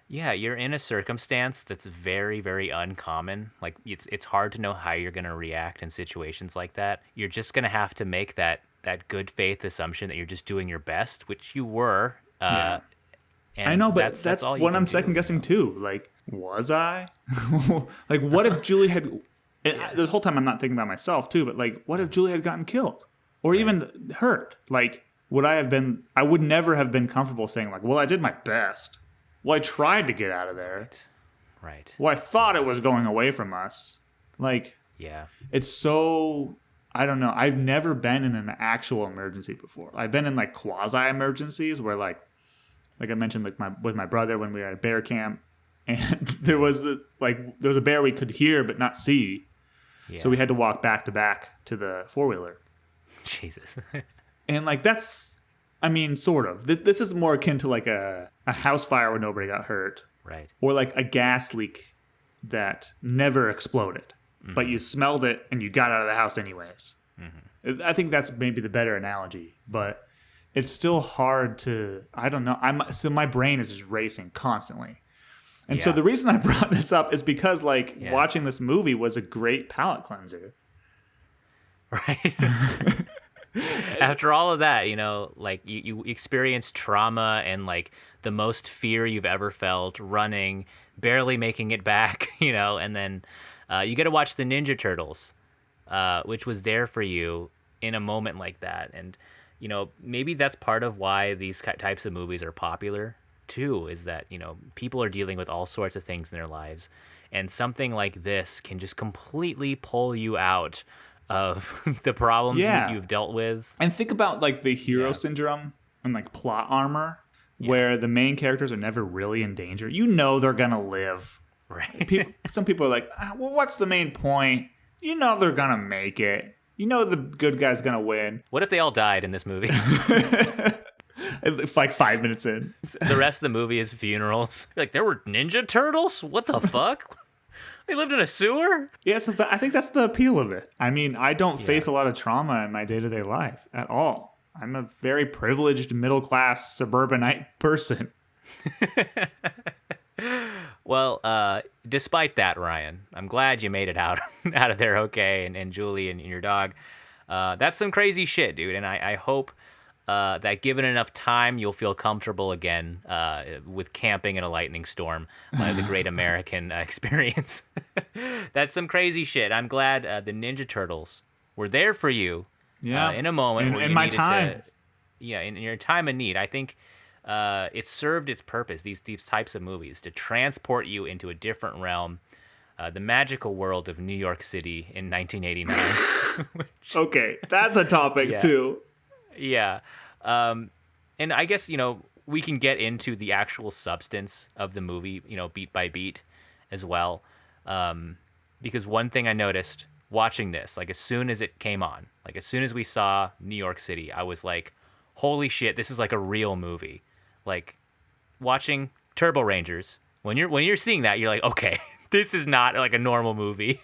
Yeah, you're in a circumstance that's very, very uncommon. Like, it's hard to know how you're going to react in situations like that. You're just going to have to make that good faith assumption that you're just doing your best, which you were. And I know, but that's what I'm second guessing too. Like, was I? Like, what if Julie had... This whole time I'm not thinking about myself too, but like, what if Julie had gotten killed or even hurt? Like, I would never have been comfortable saying like, well, I did my best. Well, I tried to get out of there. Right. Well, I thought it was going away from us. Like, yeah. It's so, I don't know. I've never been in an actual emergency before. I've been in like quasi emergencies where like I mentioned, like with my brother when we were at bear camp, and there was a bear we could hear but not see. Yeah. So we had to walk back to the 4-wheeler. Jesus. And like that's, I mean, sort of. This is more akin to like a house fire where nobody got hurt. Right. Or like a gas leak that never exploded, but you smelled it and you got out of the house anyways. Mm-hmm. I think that's maybe the better analogy, but it's still hard to, I don't know. So my brain is just racing constantly. And so the reason I brought this up is because like watching this movie was a great palate cleanser. Right. After all of that, you know, like you experience trauma and like the most fear you've ever felt, running, barely making it back, you know, and then you get to watch the Ninja Turtles, which was there for you in a moment like that. And, you know, maybe that's part of why these types of movies are popular too, is that, you know, people are dealing with all sorts of things in their lives. And something like this can just completely pull you out of the problems you've dealt with. And think about like the hero syndrome and like plot armor, where the main characters are never really in danger. You know they're gonna live. Right. Some people are like, well, what's the main point? You know they're gonna make it. You know the good guy's gonna win. What if they all died in this movie? It's like 5 minutes in. The rest of the movie is funerals. Like, there were Ninja Turtles? What the fuck? They lived in a sewer? Yeah, so I think that's the appeal of it. I mean, I don't face a lot of trauma in my day-to-day life at all. I'm a very privileged, middle-class, suburbanite person. Well, despite that, Ryan, I'm glad you made it out of there okay, and Julie and your dog. That's some crazy shit, dude, and I hope that given enough time, you'll feel comfortable again with camping in a lightning storm, the great American experience. That's some crazy shit. I'm glad the Ninja Turtles were there for you in a moment where you needed to. Yeah, in your time of need. I think it served its purpose, these types of movies, to transport you into a different realm, the magical world of New York City in 1989. Okay, that's a topic too. Yeah. And I guess, you know, we can get into the actual substance of the movie, you know, beat by beat as well. Because one thing I noticed watching this, like as soon as it came on, like as soon as we saw New York City, I was like, holy shit, this is like a real movie. Like watching Turbo Rangers, when you're seeing that, you're like, okay, this is not like a normal movie.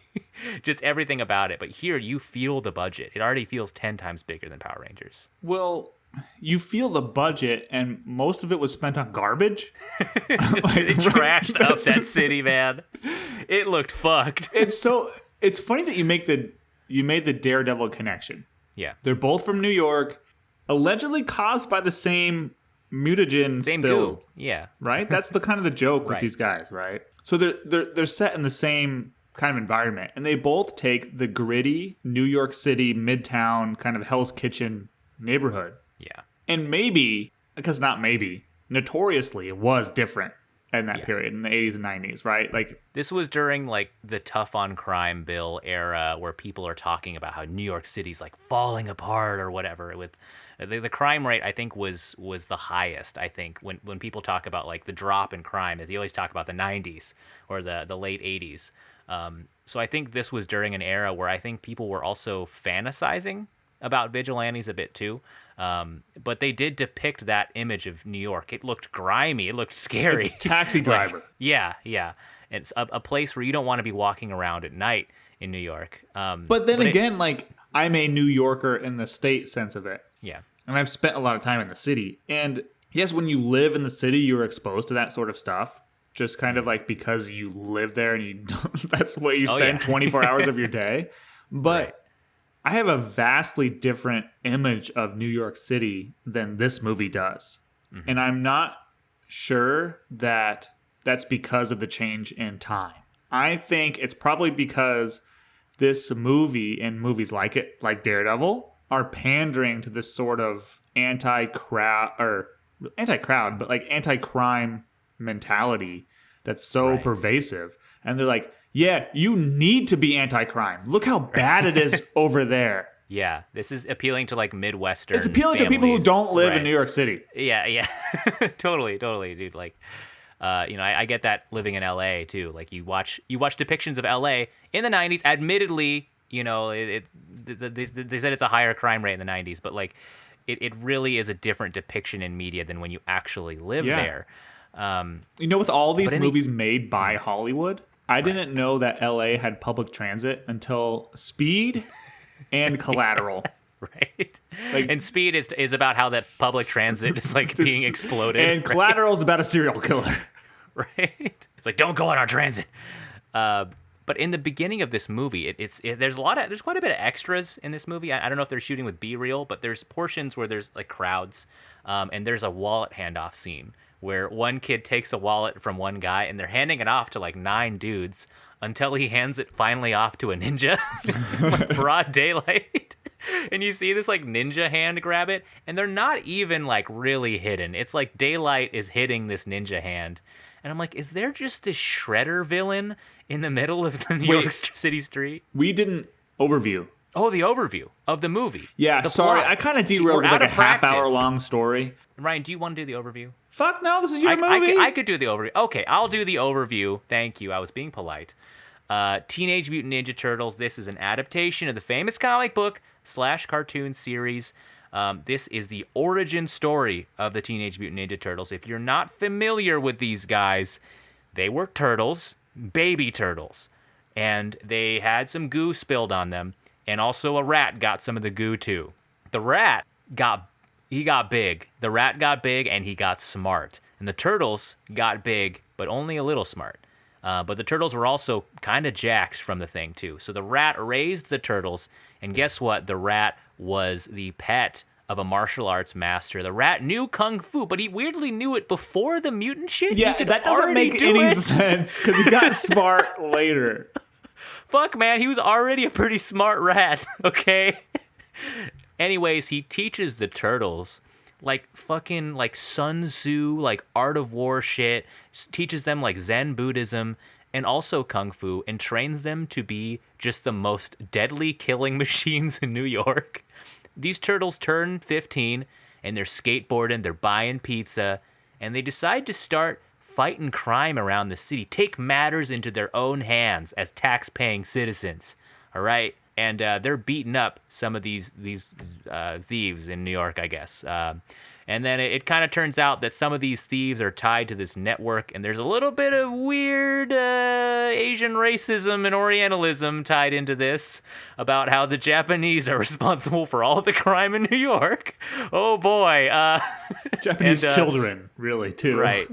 Just everything about it. But here you feel the budget. It already feels 10 times bigger than Power Rangers. Well, you feel the budget, and most of it was spent on garbage. It trashed up that city, man. It looked fucked. It's funny that you made the Daredevil connection. Yeah. They're both from New York, allegedly caused by the same mutagen spill. Goo. Yeah. Right? That's the kind of the joke with these guys, right? So they're set in the same kind of environment, and they both take the gritty New York City midtown kind of Hell's Kitchen neighborhood. Yeah. And notoriously it was different in that period in the 80s and 90s, right? Like this was during like the tough on crime bill era where people are talking about how New York City's like falling apart or whatever. With the crime rate, I think was the highest. I think when people talk about like the drop in crime, they always talk about the 90s or the late 80s. So I think this was during an era where I think people were also fantasizing about vigilantes a bit too. But they did depict that image of New York. It looked grimy. It looked scary. It's Taxi Driver. Yeah. It's a place where you don't want to be walking around at night in New York. But then again, like I'm a New Yorker in the state sense of it. Yeah. And I've spent a lot of time in the city. And yes, when you live in the city, you're exposed to that sort of stuff. Just kind of like because you live there and you don't, that's the way you spend 24 hours of your day. But I have a vastly different image of New York City than this movie does. Mm-hmm. And I'm not sure that that's because of the change in time. I think it's probably because this movie and movies like it, like Daredevil, are pandering to this sort of anti-crowd, but like anti-crime mentality that's so pervasive. And they're like, yeah, you need to be anti-crime. Look how bad it is over there. Yeah, this is appealing to like Midwestern. It's appealing to people who don't live in New York City. Yeah. totally, dude. Like, I get that living in LA too. Like you watch depictions of LA in the 90s. Admittedly, they said it's a higher crime rate in the 90s, but like it really is a different depiction in media than when you actually live there. With all these movies made by Hollywood, I didn't know that LA had public transit until Speed and Collateral. Right. And Speed is about how that public transit is like being exploded. And Collateral is about a serial killer. Right. It's like, don't go on our transit. But in the beginning of this movie, there's quite a bit of extras in this movie. I don't know if they're shooting with B-reel, but there's portions where there's like crowds, and there's a wallet handoff scene where one kid takes a wallet from one guy and they're handing it off to like 9 dudes until he hands it finally off to a ninja, like broad daylight. And you see this like ninja hand grab it, and they're not even like really hidden. It's like daylight is hitting this ninja hand. And I'm like, is there just this Shredder villain in the middle of the New York City street? We didn't overview. Oh, the overview of the movie. Yeah, sorry. I kind of derailed with like a half-hour-long story. Ryan, do you want to do the overview? Fuck no, this is your movie. I could do the overview. Okay, I'll do the overview. Thank you. I was being polite. Teenage Mutant Ninja Turtles. This is an adaptation of the famous comic book / cartoon series. This is the origin story of the Teenage Mutant Ninja Turtles. If you're not familiar with these guys, they were turtles, baby turtles, and they had some goo spilled on them, and also a rat got some of the goo too. The rat got big. The rat got big, and he got smart. And the turtles got big, but only a little smart. But the turtles were also kind of jacked from the thing too. So the rat raised the turtles, and guess what? The rat was the pet of a martial arts master. The rat knew kung fu, but he weirdly knew it before the mutant shit. Yeah, that doesn't make any sense because he got smart later. Fuck, man, he was already a pretty smart rat, okay? Anyways, he teaches the turtles like fucking like Sun Tzu, like art of war shit, teaches them like Zen Buddhism and also kung fu, and trains them to be just the most deadly killing machines in New York. These turtles turn 15 and they're skateboarding, they're buying pizza, and they decide to start fighting crime around the city, take matters into their own hands as tax-paying citizens. All right. And they're beating up some of these thieves in New York, I guess. And then it kind of turns out that some of these thieves are tied to this network, and there's a little bit of weird Asian racism and Orientalism tied into this about how the Japanese are responsible for all the crime in New York. Oh, boy. Japanese children, really, too. Right.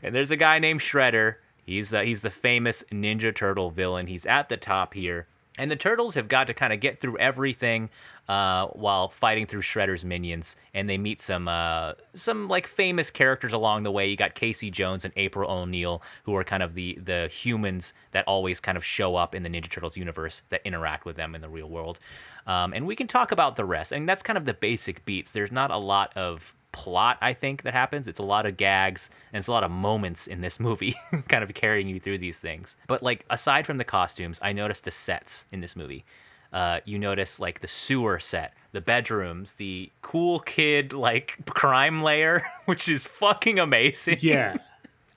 And there's a guy named Shredder. He's the famous Ninja Turtle villain. He's at the top here. And the Turtles have got to kind of get through everything while fighting through Shredder's minions. And they meet some like famous characters along the way. You got Casey Jones and April O'Neil, who are kind of the humans that always kind of show up in the Ninja Turtles universe that interact with them in the real world. And we can talk about the rest. And that's kind of the basic beats. There's not a lot of plot, I think, that happens. It's a lot of gags and it's a lot of moments in this movie kind of carrying you through these things. But like aside from the costumes, I noticed the sets in this movie. You notice like the sewer set, the bedrooms, the cool kid like crime lair, which is fucking amazing. Yeah.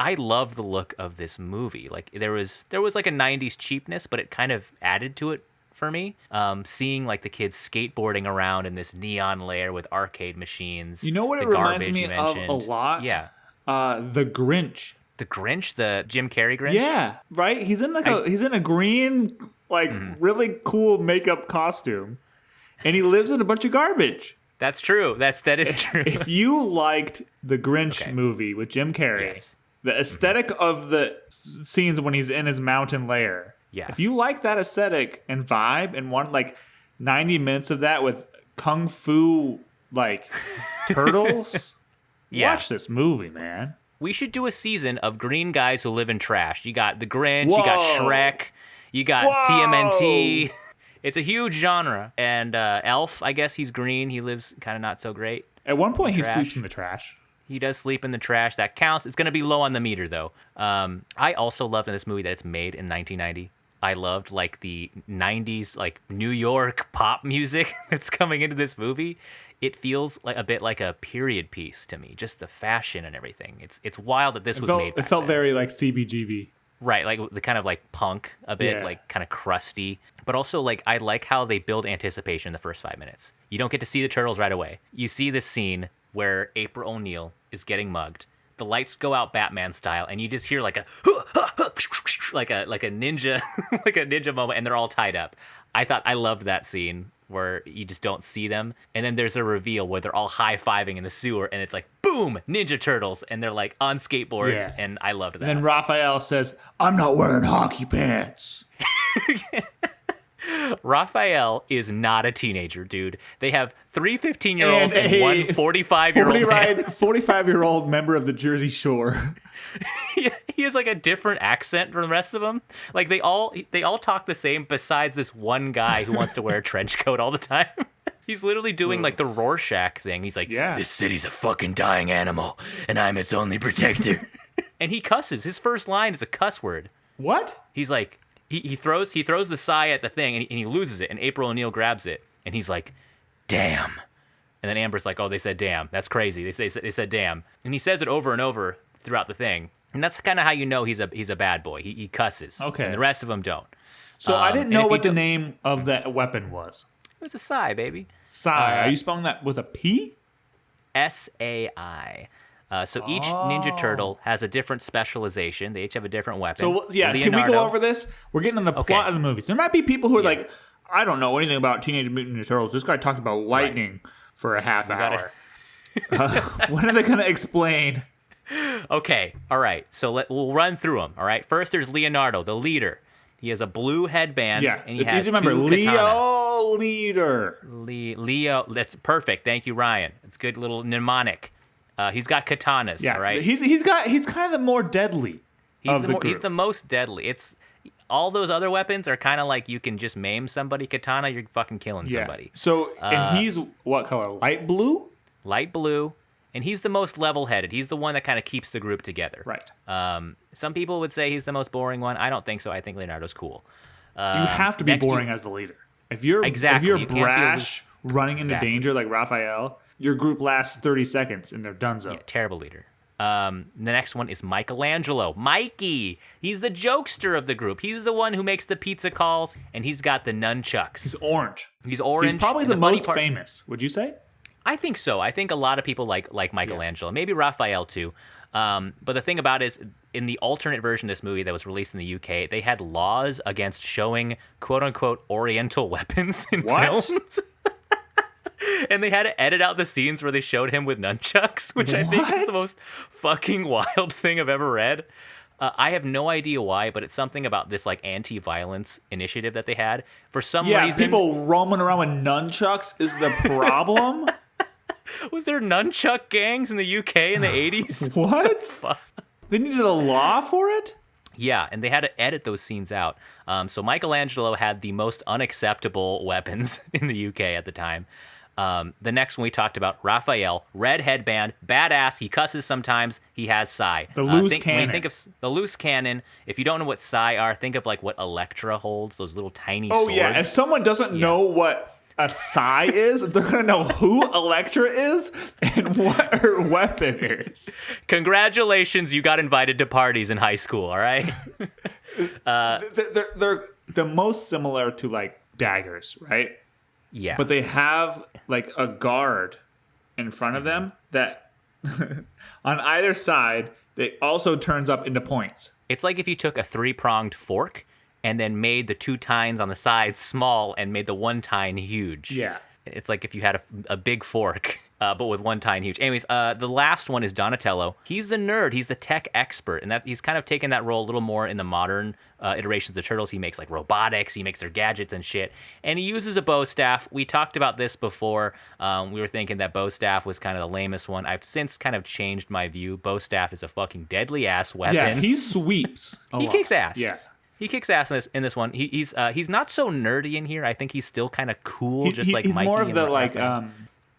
I love the look of this movie. Like there was like a 90s cheapness, but it kind of added to it for me. Seeing like the kids skateboarding around in this neon lair with arcade machines. You know what it reminds me of a lot? Yeah. The Grinch. The Grinch, the Jim Carrey Grinch? Yeah, right? He's in like he's in a green, like really cool makeup costume. And he lives in a bunch of garbage. That's true. That is true. If you liked the Grinch movie with Jim Carrey, the aesthetic of the scenes when he's in his mountain lair. Yeah. If you like that aesthetic and vibe and want like 90 minutes of that with kung fu like turtles, watch this movie, man. We should do a season of green guys who live in trash. You got the Grinch, you got Shrek, you got TMNT, It's a huge genre. And Elf, I guess he's green. He lives kind of not so great. At one point, he sleeps in the trash. He does sleep in the trash. That counts. It's going to be low on the meter, though. I also loved in this movie that it's made in 1990. I loved like the 90s like New York pop music that's coming into this movie. It feels like a bit like a period piece to me, just the fashion and everything. It's wild that this was made. It felt very like CBGB. Right, like the kind of like punk a bit, like kind of crusty. But also like I like how they build anticipation in the first 5 minutes. You don't get to see the turtles right away. You see this scene where April O'Neil is getting mugged. The lights go out Batman style, and you just hear like a like a ninja like a ninja moment, and they're all tied up. I loved that scene where you just don't see them, and then there's a reveal where they're all high-fiving in the sewer, and it's like boom, Ninja Turtles, and they're like on skateboards, and I loved that. And then Raphael says, "I'm not wearing hockey pants." Raphael is not a teenager, dude. They have 3 15-year-olds and one 45-year-old 45-year-old member of the Jersey Shore. He has like a different accent from the rest of them. Like they all talk the same besides this one guy who wants to wear a trench coat all the time. He's literally doing like the Rorschach thing. He's like, this city's a fucking dying animal and I'm its only protector. And he cusses. His first line is a cuss word. What? He's like, he throws the sigh at the thing and he loses it, and April O'Neil grabs it and he's like, damn. And then Amber's like, oh, they said damn. That's crazy. They said damn. And he says it over and over throughout the thing. And that's kind of how you know he's a bad boy. He cusses. Okay. And the rest of them don't. So I didn't know what the name of that weapon was. It was a sai, baby. Sai. Are you spelling that with a P? SAI. So each Ninja Turtle has a different specialization. They each have a different weapon. So Leonardo, can we go over this? We're getting on the plot of the movies. There might be people who are like, I don't know anything about Teenage Mutant Ninja Turtles. This guy talked about lightning for a half hour. When are they going to explain? Okay, all right. So we'll run through them. All right. First, there's Leonardo, the leader. He has a blue headband. Yeah, and he it's has easy to remember. Leo leader. Leo. That's perfect. Thank you, Ryan. It's good little mnemonic. He's got katanas. Yeah, all right. He's kind of the more deadly. He's the most deadly. It's all those other weapons are kind of like you can just maim somebody. Katana, you're fucking killing somebody. So and he's what color? Light blue. Light blue. And he's the most level-headed. He's the one that kind of keeps the group together. Right. Some people would say he's the most boring one. I don't think so. I think Leonardo's cool. You have to be boring as the leader. If you're brash, running into danger like Raphael, your group lasts 30 seconds and they're donezo. Yeah, terrible leader. The next one is Michelangelo. Mikey. He's the jokester of the group. He's the one who makes the pizza calls, and he's got the nunchucks. He's orange. He's orange. He's probably the most famous, would you say? I think so. I think a lot of people like Michelangelo, maybe Raphael too. But the thing about it is, in the alternate version of this movie that was released in the UK, they had laws against showing quote-unquote Oriental weapons in films. And they had to edit out the scenes where they showed him with nunchucks, which I think is the most fucking wild thing I've ever read. I have no idea why, but it's something about this like anti-violence initiative that they had. For some reason, people roaming around with nunchucks is the problem. Was there nunchuck gangs in the UK in the 80s? What? They needed a law for it? Yeah, and they had to edit those scenes out. So Michelangelo had the most unacceptable weapons in the UK at the time. The next one we talked about, Raphael, red headband, badass. He cusses sometimes. He has sai. The loose cannon. When you think of the loose cannon, if you don't know what sai are, think of like what Elektra holds, those little tiny swords. Oh, yeah. If someone doesn't know what a sai is, they're going to know who Elektra is and what her weapon is. Congratulations, you got invited to parties in high school, all right? They're the most similar to like daggers, right? Yeah. But they have like a guard in front of them that on either side, it also turns up into points. It's like if you took a 3-pronged fork and then made the 2 tines on the sides small and made the 1 tine huge. Yeah. It's like if you had a big fork, but with 1 tine huge. Anyways, the last one is Donatello. He's the nerd. He's the tech expert. And he's kind of taken that role a little more in the modern iterations of the Turtles. He makes like robotics. He makes their gadgets and shit. And he uses a bow staff. We talked about this before. We were thinking that bow staff was kind of the lamest one. I've since kind of changed my view. Bow staff is a fucking deadly ass weapon. Yeah, he sweeps. He kicks ass. Yeah. he kicks ass in this one. He's not so nerdy in here. I think he's still kind of cool, just like he's Mikey. More of the like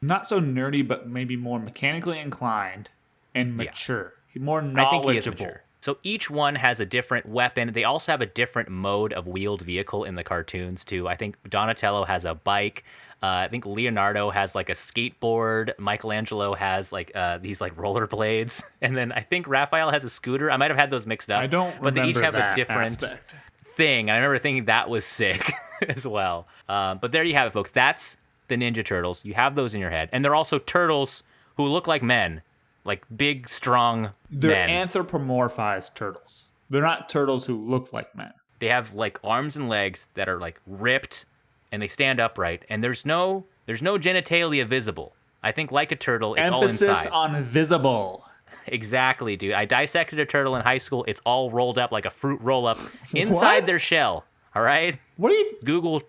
not so nerdy, but maybe more mechanically inclined and mature. He's more knowledgeable. I think he is mature. So each one has a different weapon. They also have a different mode of wheeled vehicle in the cartoons too. I think Donatello has a bike. I think Leonardo has like a skateboard. Michelangelo has like these like rollerblades, and then I think Raphael has a scooter. I might have had those mixed up. I don't but remember they each have that a different aspect. thing. I remember thinking that was sick as well. But there you have it, folks. That's the Ninja Turtles. You have those in your head, and they're also turtles who look like men. Like big, strong They're men. anthropomorphized turtles. They're not turtles who look like men. They have like arms and legs that are like ripped, and they stand upright. And there's no genitalia visible. I think like a turtle, it's Emphasis all inside. on visible. Exactly, dude. I dissected a turtle in high school. It's all rolled up like a fruit roll-up inside their shell. All right. What are you? Google.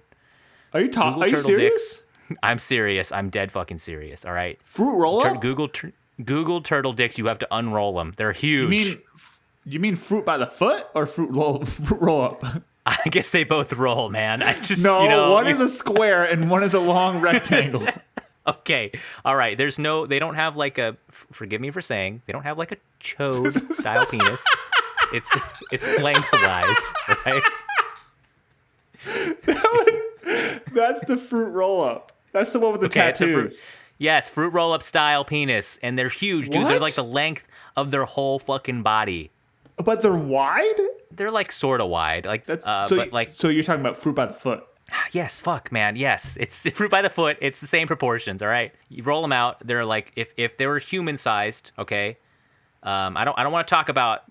Are you talking? Are you serious? Dicks. I'm serious. I'm dead fucking serious. All right. Fruit roll-up. Google turtle dicks. You have to unroll them. They're huge. You mean fruit by the foot or fruit roll up? I guess they both roll, man. I just one is a square and one is a long rectangle. Okay, all right. They don't have like a. Forgive me for saying they don't have like a chode style penis. It's lengthwise, right? That's the fruit roll up. That's the one with the tattoos. Yes, fruit roll-up style penis, and they're huge, dude. What? They're like the length of their whole fucking body. But they're wide? They're like sort of wide, like so you're talking about fruit by the foot? Yes, fuck, man. Yes, it's fruit by the foot. It's the same proportions. All right, you roll them out. They're like if they were human sized. Okay, I don't want to talk about.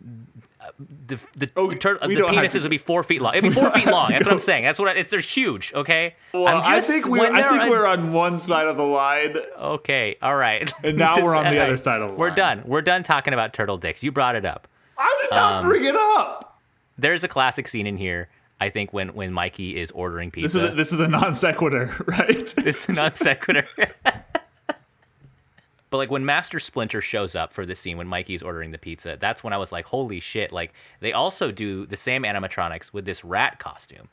The penises would be 4 feet long. It'd be 4 feet long. That's what I'm saying. They're huge. Okay. Well, I think we're on one side of the line. Okay. All right. And now we're on the other side of the line. We're done. We're done talking about turtle dicks. You brought it up. I did not bring it up. There's a classic scene in here. I think when Mikey is ordering pizza. This is a non sequitur, right? This is a non sequitur. But like when Master Splinter shows up for the scene when Mikey's ordering the pizza, that's when I was like, holy shit. Like they also do the same animatronics with this rat costume.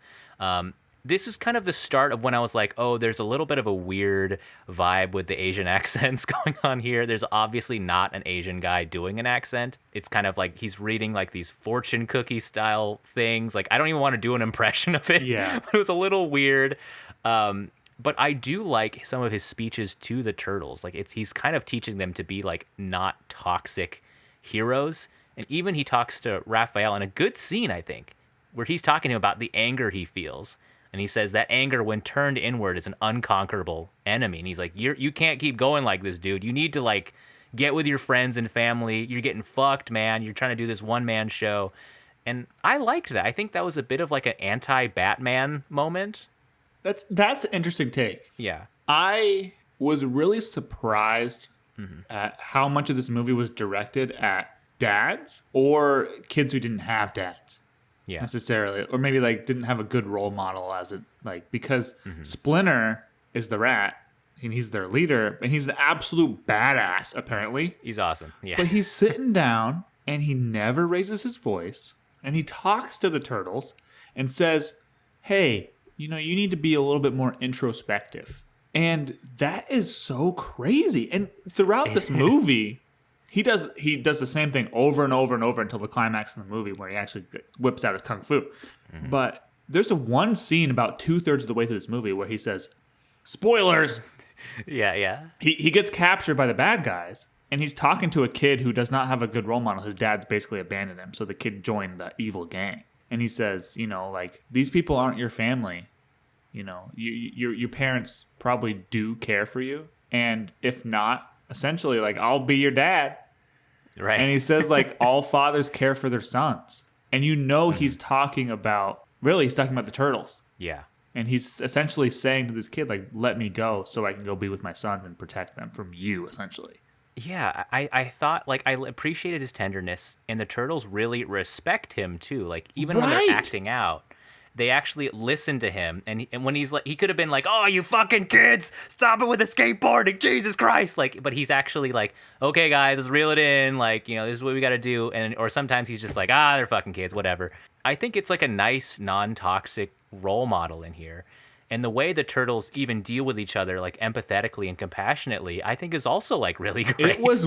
This is kind of the start of when I was like, oh, there's a little bit of a weird vibe with the Asian accents going on here. There's obviously not an Asian guy doing an accent. It's kind of like he's reading like these fortune cookie style things. Like I don't even want to do an impression of it. Yeah. But it was a little weird. But I do like some of his speeches to the turtles. Like he's kind of teaching them to be like not toxic heroes. And even he talks to Raphael in a good scene, I think, where he's talking to him about the anger he feels. And he says that anger, when turned inward, is an unconquerable enemy. And he's like, you can't keep going like this, dude. You need to like get with your friends and family. You're getting fucked, man. You're trying to do this one-man show. And I liked that. I think that was a bit of like an anti-Batman moment. That's an interesting take. Yeah. I was really surprised at how much of this movie was directed at dads or kids who didn't have dads. Yeah. Necessarily. Or maybe like didn't have a good role model because Splinter is the rat and he's their leader and he's an absolute badass, apparently. He's awesome. Yeah. But he's sitting down and he never raises his voice and he talks to the turtles and says, hey, you need to be a little bit more introspective. And that is so crazy. And throughout this movie, he does the same thing over and over and over until the climax of the movie where he actually whips out his kung fu. Mm-hmm. But there's one scene about 2/3 of the way through this movie where he says, spoilers. Yeah. He gets captured by the bad guys. And he's talking to a kid who does not have a good role model. His dad's basically abandoned him. So the kid joined the evil gang. And he says, like, these people aren't your family. Your parents probably do care for you. And if not, essentially, like, I'll be your dad. Right. And he says, like, all fathers care for their sons. And he's talking about the turtles. Yeah. And he's essentially saying to this kid, like, let me go so I can go be with my sons and protect them from you, essentially. Yeah, I thought, like, I appreciated his tenderness, and the turtles really respect him, too. Like, even when they're acting out, they actually listen to him, and when he's like, he could have been like, "Oh, you fucking kids, stop it with the skateboarding, Jesus Christ!" Like, but he's actually like, "Okay, guys, let's reel it in. Like, you know, this is what we got to do." And or sometimes he's just like, "Ah, they're fucking kids, whatever." I think it's like a nice, non-toxic role model in here. And the way the turtles even deal with each other, like empathetically and compassionately, I think is also like really great. It was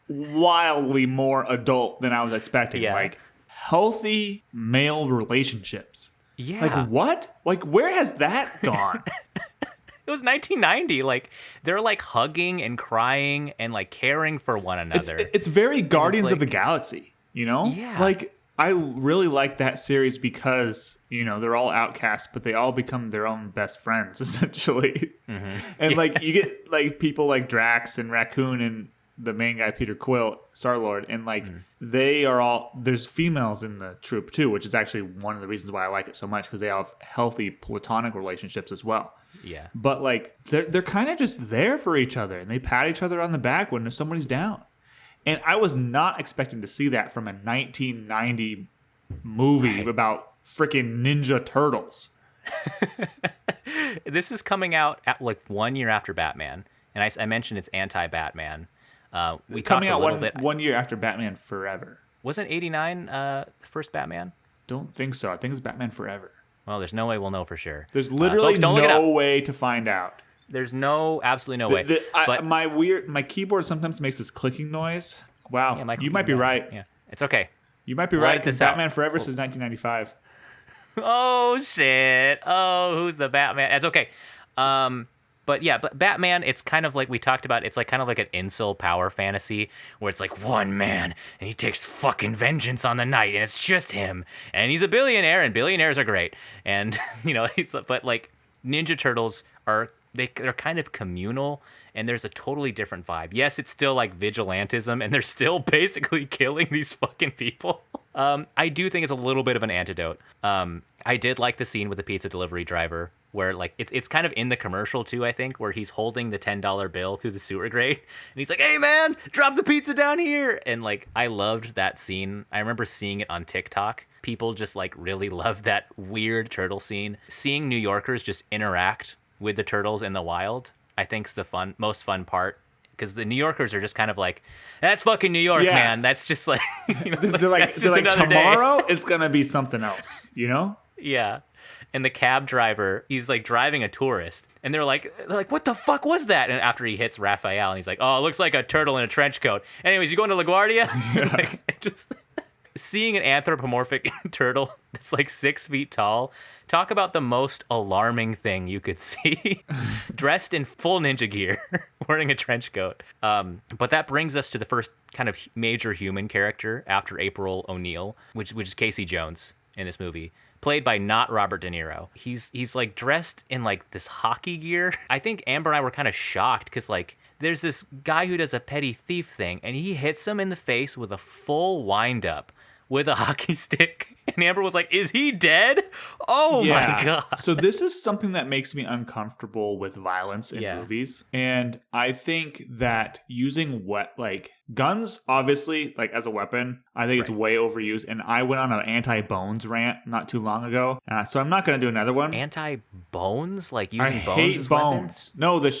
wildly more adult than I was expecting. Yeah. Like healthy male relationships. Yeah. Like what? Like where has that gone? It was 1990. Like they're like hugging and crying and like caring for one another. It's very Guardians of the Galaxy, you know? Yeah. Like I really like that series because, you know, they're all outcasts, but they all become their own best friends, essentially. Mm-hmm. And, like, you get, like, people like Drax and Raccoon and the main guy, Peter Quill, Star-Lord, and, like, they are all... There's females in the troop, too, which is actually one of the reasons why I like it so much, because they have healthy platonic relationships as well. Yeah. But, like, they're kind of just there for each other, and they pat each other on the back when somebody's down. And I was not expecting to see that from a 1990 movie about freaking Ninja Turtles. This is coming out at like 1 year after Batman. And I mentioned it's anti-Batman. We coming talked out a little bit. 1 year after Batman Forever. Wasn't 89 the first Batman? Don't think so. I think it's Batman Forever. Well, there's no way we'll know for sure. There's literally no way to find out. There's absolutely no way. But my keyboard sometimes makes this clicking noise. Wow, yeah, you might be right. Yeah, it's okay. You might be right because Batman Forever says 1995. Oh shit! Oh, who's the Batman? It's okay. But yeah, but Batman, it's kind of like we talked about. It's like kind of like an incel power fantasy where it's like one man and he takes fucking vengeance on the night, and it's just him, and he's a billionaire, and billionaires are great, and you know, but like Ninja Turtles are. They're kind of communal, and there's a totally different vibe. Yes, it's still like vigilantism, and they're still basically killing these fucking people. I do think it's a little bit of an antidote. I did like the scene with the pizza delivery driver where like it's kind of in the commercial too, I think, where he's holding the $10 bill through the sewer grate and he's like, "Hey man, drop the pizza down here." And like I loved that scene. I remember seeing it on TikTok. People just like really loved that weird turtle scene. Seeing New Yorkers just interact with the turtles in the wild, I think's the most fun part. Because the New Yorkers are just kind of like, "That's fucking New York, man. That's just like," you know, they're like tomorrow it's gonna be something else, you know? Yeah. And the cab driver, he's like driving a tourist, and they're like, "What the fuck was that?" And after he hits Raphael, and he's like, "Oh, it looks like a turtle in a trench coat. Anyways, you going to LaGuardia?" Yeah. Like, just seeing an anthropomorphic turtle that's like 6 feet tall. Talk about the most alarming thing you could see. Dressed in full ninja gear, wearing a trench coat. But that brings us to the first kind of major human character after April O'Neil, which is Casey Jones in this movie, played by not Robert De Niro. He's like dressed in like this hockey gear. I think Amber and I were kind of shocked because like there's this guy who does a petty thief thing, and he hits him in the face with a full wind up with a hockey stick. And Amber was like, "Is he dead? Oh my God." So this is something that makes me uncomfortable with violence in movies. And I think that using like guns, obviously, like as a weapon, I think it's way overused. And I went on an anti-bones rant not too long ago. So I'm not going to do another one. Anti-bones? Like using bones hate as bones. Weapons? No, the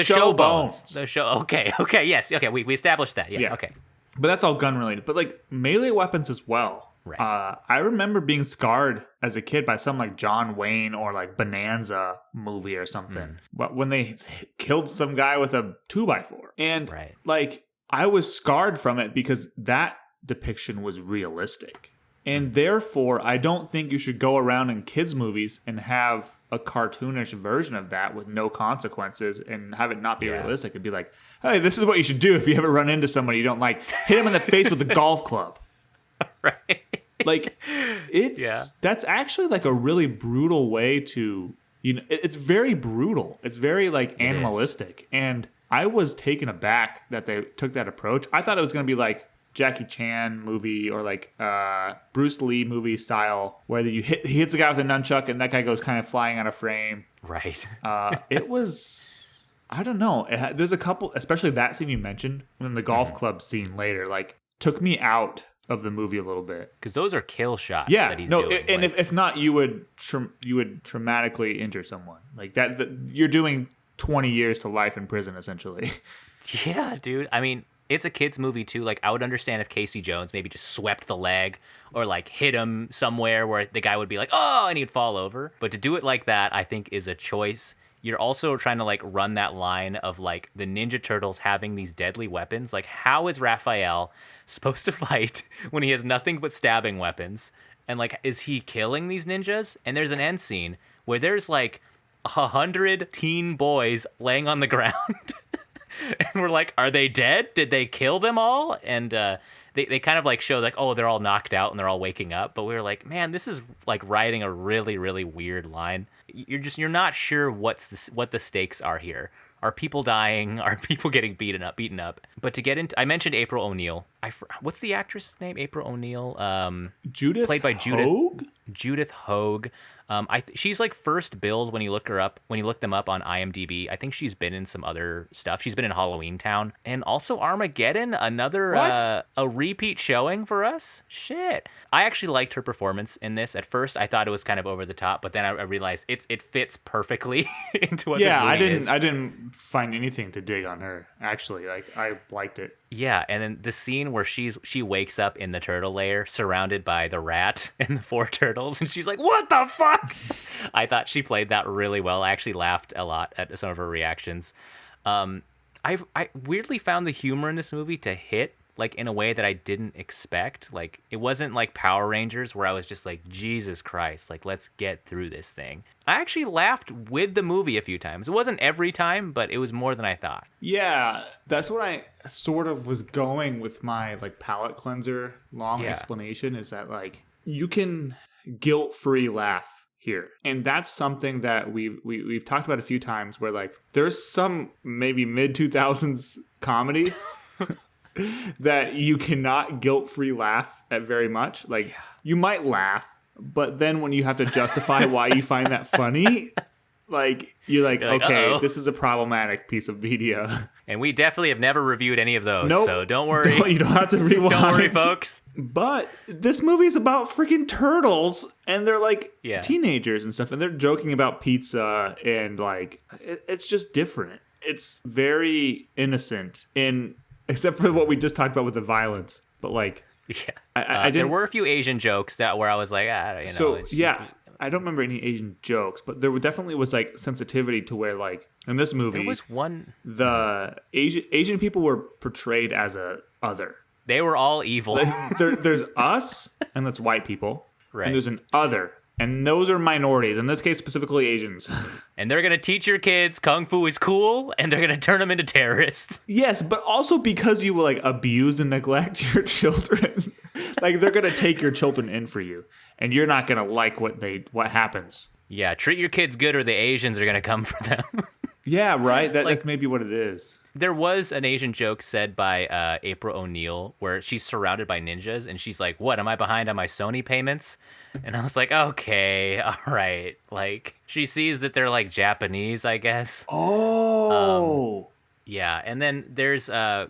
show bones. The show. Okay. Yes. Okay. We established that. Yeah. Okay. But that's all gun related. But like melee weapons as well. Right. I remember being scarred as a kid by some like John Wayne or like Bonanza movie or something. But when they killed some guy with a 2x4. And like I was scarred from it because that depiction was realistic. And therefore, I don't think you should go around in kids' movies and have a cartoonish version of that with no consequences and have it not be realistic. It'd be like, "Hey, this is what you should do if you ever run into somebody you don't like. Hit him in the face with a golf club." Right. Like that's actually like a really brutal way to, you know, it's very brutal. It's very like animalistic. And I was taken aback that they took that approach. I thought it was going to be like Jackie Chan movie or like Bruce Lee movie style where he hits a guy with a nunchuck and that guy goes kind of flying out of frame. Right. It was, I don't know. There's a couple, especially that scene you mentioned, when the golf club scene later, like took me out of the movie a little bit. Because those are kill shots that he's doing. And if not, you would traumatically injure someone. Like that you're doing 20 years to life in prison, essentially. Yeah, dude. I mean, it's a kid's movie, too. Like, I would understand if Casey Jones maybe just swept the leg or, like, hit him somewhere where the guy would be like, oh, and he'd fall over. But to do it like that, I think, is a choice. You're also trying to, like, run that line of, like, the Ninja Turtles having these deadly weapons. Like, how is Raphael supposed to fight when he has nothing but stabbing weapons? And, like, is he killing these ninjas? And there's an end scene where there's, like, 100 teen boys laying on the ground. And we're like, are they dead? Did they kill them all? And they kind of like show like, oh, they're all knocked out and they're all waking up. But we were like, man, this is like writing a really, really weird line. You're not sure what the stakes are here. Are people dying? Are people getting beaten up? But to get into, I mentioned April O'Neil. What's the actress' name? April O'Neil. Judith. Played by Hogue? Judith Hogue. She's like first billed when you look them up on IMDb. I think she's been in some other stuff. She's been in Halloween Town and also Armageddon, another a repeat showing for us. Shit. I actually liked her performance in this. At first, I thought it was kind of over the top, but then I realized it fits perfectly into what this movie is. I didn't find anything to dig on her. Actually, like I liked it. Yeah, and then the scene where she wakes up in the turtle lair, surrounded by the rat and the 4 turtles, and she's like, "What the fuck?" I thought she played that really well. I actually laughed a lot at some of her reactions. I weirdly found the humor in this movie to hit like in a way that I didn't expect. Like it wasn't like Power Rangers where I was just like, Jesus Christ, like let's get through this thing. I actually laughed with the movie a few times. It wasn't every time, but it was more than I thought. Yeah, that's what I sort of was going with my like palate cleanser explanation is that like you can guilt-free laugh here. And that's something that we've talked about a few times where like there's some maybe mid-2000s comedies that you cannot guilt-free laugh at very much. Like you might laugh, but then when you have to justify why you find that funny, like you're like, okay, uh-oh, this is a problematic piece of media. And we definitely have never reviewed any of those. Nope. So don't worry. You don't have to rewind. Don't worry, folks. But this movie is about freaking turtles, and they're like teenagers and stuff, and they're joking about pizza, and like it's just different. It's very innocent, except for what we just talked about with the violence. But like, I there were a few Asian jokes where I was like, I don't remember any Asian jokes, but there definitely was like sensitivity to where like in this movie, there was one. The Asian people were portrayed as a other. They were all evil. There's us, and that's white people, right? And there's an other, and those are minorities. In this case, specifically Asians. And they're gonna teach your kids kung fu is cool, and they're gonna turn them into terrorists. Yes, but also because you will like abuse and neglect your children, like they're gonna take your children in for you, and you're not gonna like what happens. Yeah, treat your kids good, or the Asians are gonna come for them. Yeah, right. That's maybe what it is. There was an Asian joke said by April O'Neil where she's surrounded by ninjas, and she's like, "What, am I behind on my Sony payments?" And I was like, okay, all right. Like, she sees that they're like Japanese, I guess. Oh. Yeah, and then there's a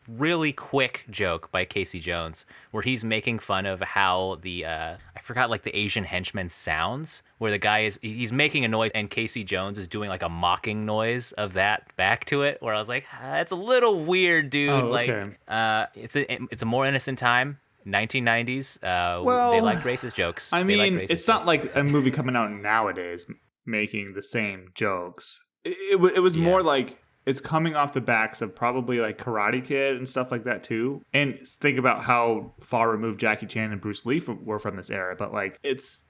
really quick joke by Casey Jones where he's making fun of how I forgot like the Asian henchman sounds, where the guy he's making a noise and Casey Jones is doing like a mocking noise of that back to it, where I was like, that's a little weird, dude. Oh, okay. Like it's a more innocent time. 1990s. They liked racist jokes. I mean, it's not like a movie coming out nowadays making the same jokes. It was more like it's coming off the backs of probably like Karate Kid and stuff like that too. And think about how far removed Jackie Chan and Bruce Lee were from this era. But like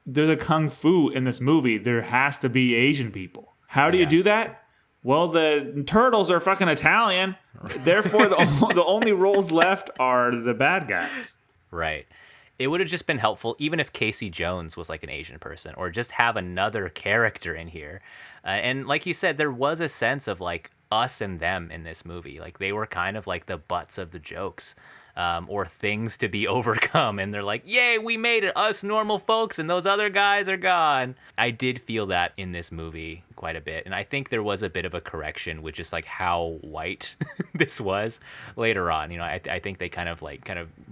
there's a kung fu in this movie. There has to be Asian people. How do you do that? Well, the turtles are fucking Italian. Therefore, the only roles left are the bad guys. Right. It would have just been helpful even if Casey Jones was like an Asian person, or just have another character in here. And like you said, there was a sense of like us and them in this movie. Like they were kind of like the butts of the jokes, or things to be overcome. And they're like, yay, we made it, us normal folks, and those other guys are gone. I did feel that in this movie quite a bit. And I think there was a bit of a correction with just like how white this was later on. You know, I think they kind of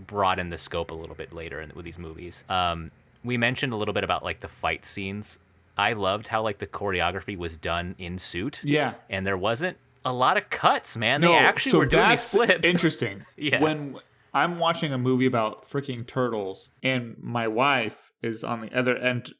broadened the scope a little bit later with these movies. We mentioned a little bit about like the fight scenes. I loved how like the choreography was done in suit. Yeah. And there wasn't a lot of cuts, man. They actually were doing these flips. Interesting. Yeah. When I'm watching a movie about freaking turtles and my wife is on the other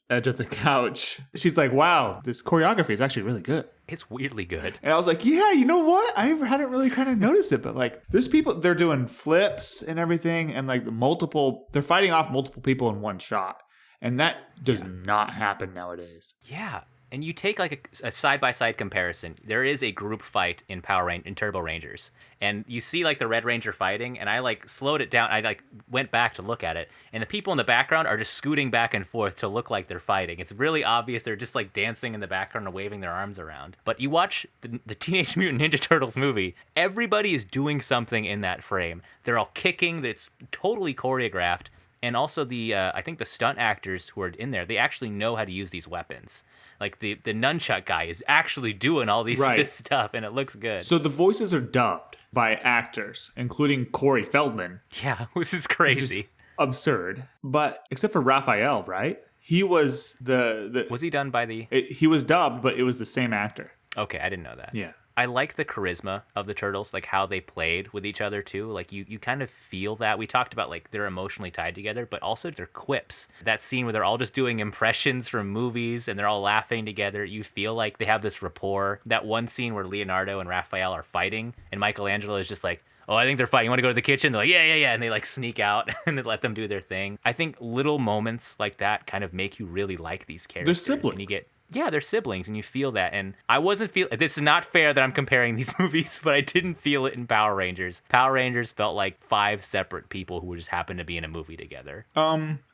edge of the couch, she's like, wow, this choreography is actually really good. It's weirdly good. And I was like, yeah, you know what? I hadn't really kind of noticed it, but like there's people, they're doing flips and everything and like they're fighting off multiple people in one shot. And that does not happen nowadays. Yeah. And you take like a side-by-side comparison. There is a group fight in Turbo Rangers. And you see like the Red Ranger fighting, and I like slowed it down. I like went back to look at it. And the people in the background are just scooting back and forth to look like they're fighting. It's really obvious they're just like dancing in the background and waving their arms around. But you watch the Teenage Mutant Ninja Turtles movie, everybody is doing something in that frame. They're all kicking, that's totally choreographed. And also I think the stunt actors who are in there, they actually know how to use these weapons. Like the nunchuck guy is actually doing all this stuff, and it looks good. So the voices are dubbed by actors, including Corey Feldman. Yeah, this is crazy. Absurd. But except for Raphael, right? He was Was he done by the... He was dubbed, but it was the same actor. Okay, I didn't know that. Yeah. I like the charisma of the Turtles, like how they played with each other too. Like you kind of feel that. We talked about like they're emotionally tied together, but also their quips. That scene where they're all just doing impressions from movies and they're all laughing together. You feel like they have this rapport. That one scene where Leonardo and Raphael are fighting and Michelangelo is just like, oh, I think they're fighting. You want to go to the kitchen? They're like, yeah. And they like sneak out and they let them do their thing. I think little moments like that kind of make you really like these characters. They're siblings. And they're siblings, and you feel that. And I wasn't this is not fair that I'm comparing these movies, but I didn't feel it in Power Rangers. Power Rangers felt like 5 separate people who just happened to be in a movie together.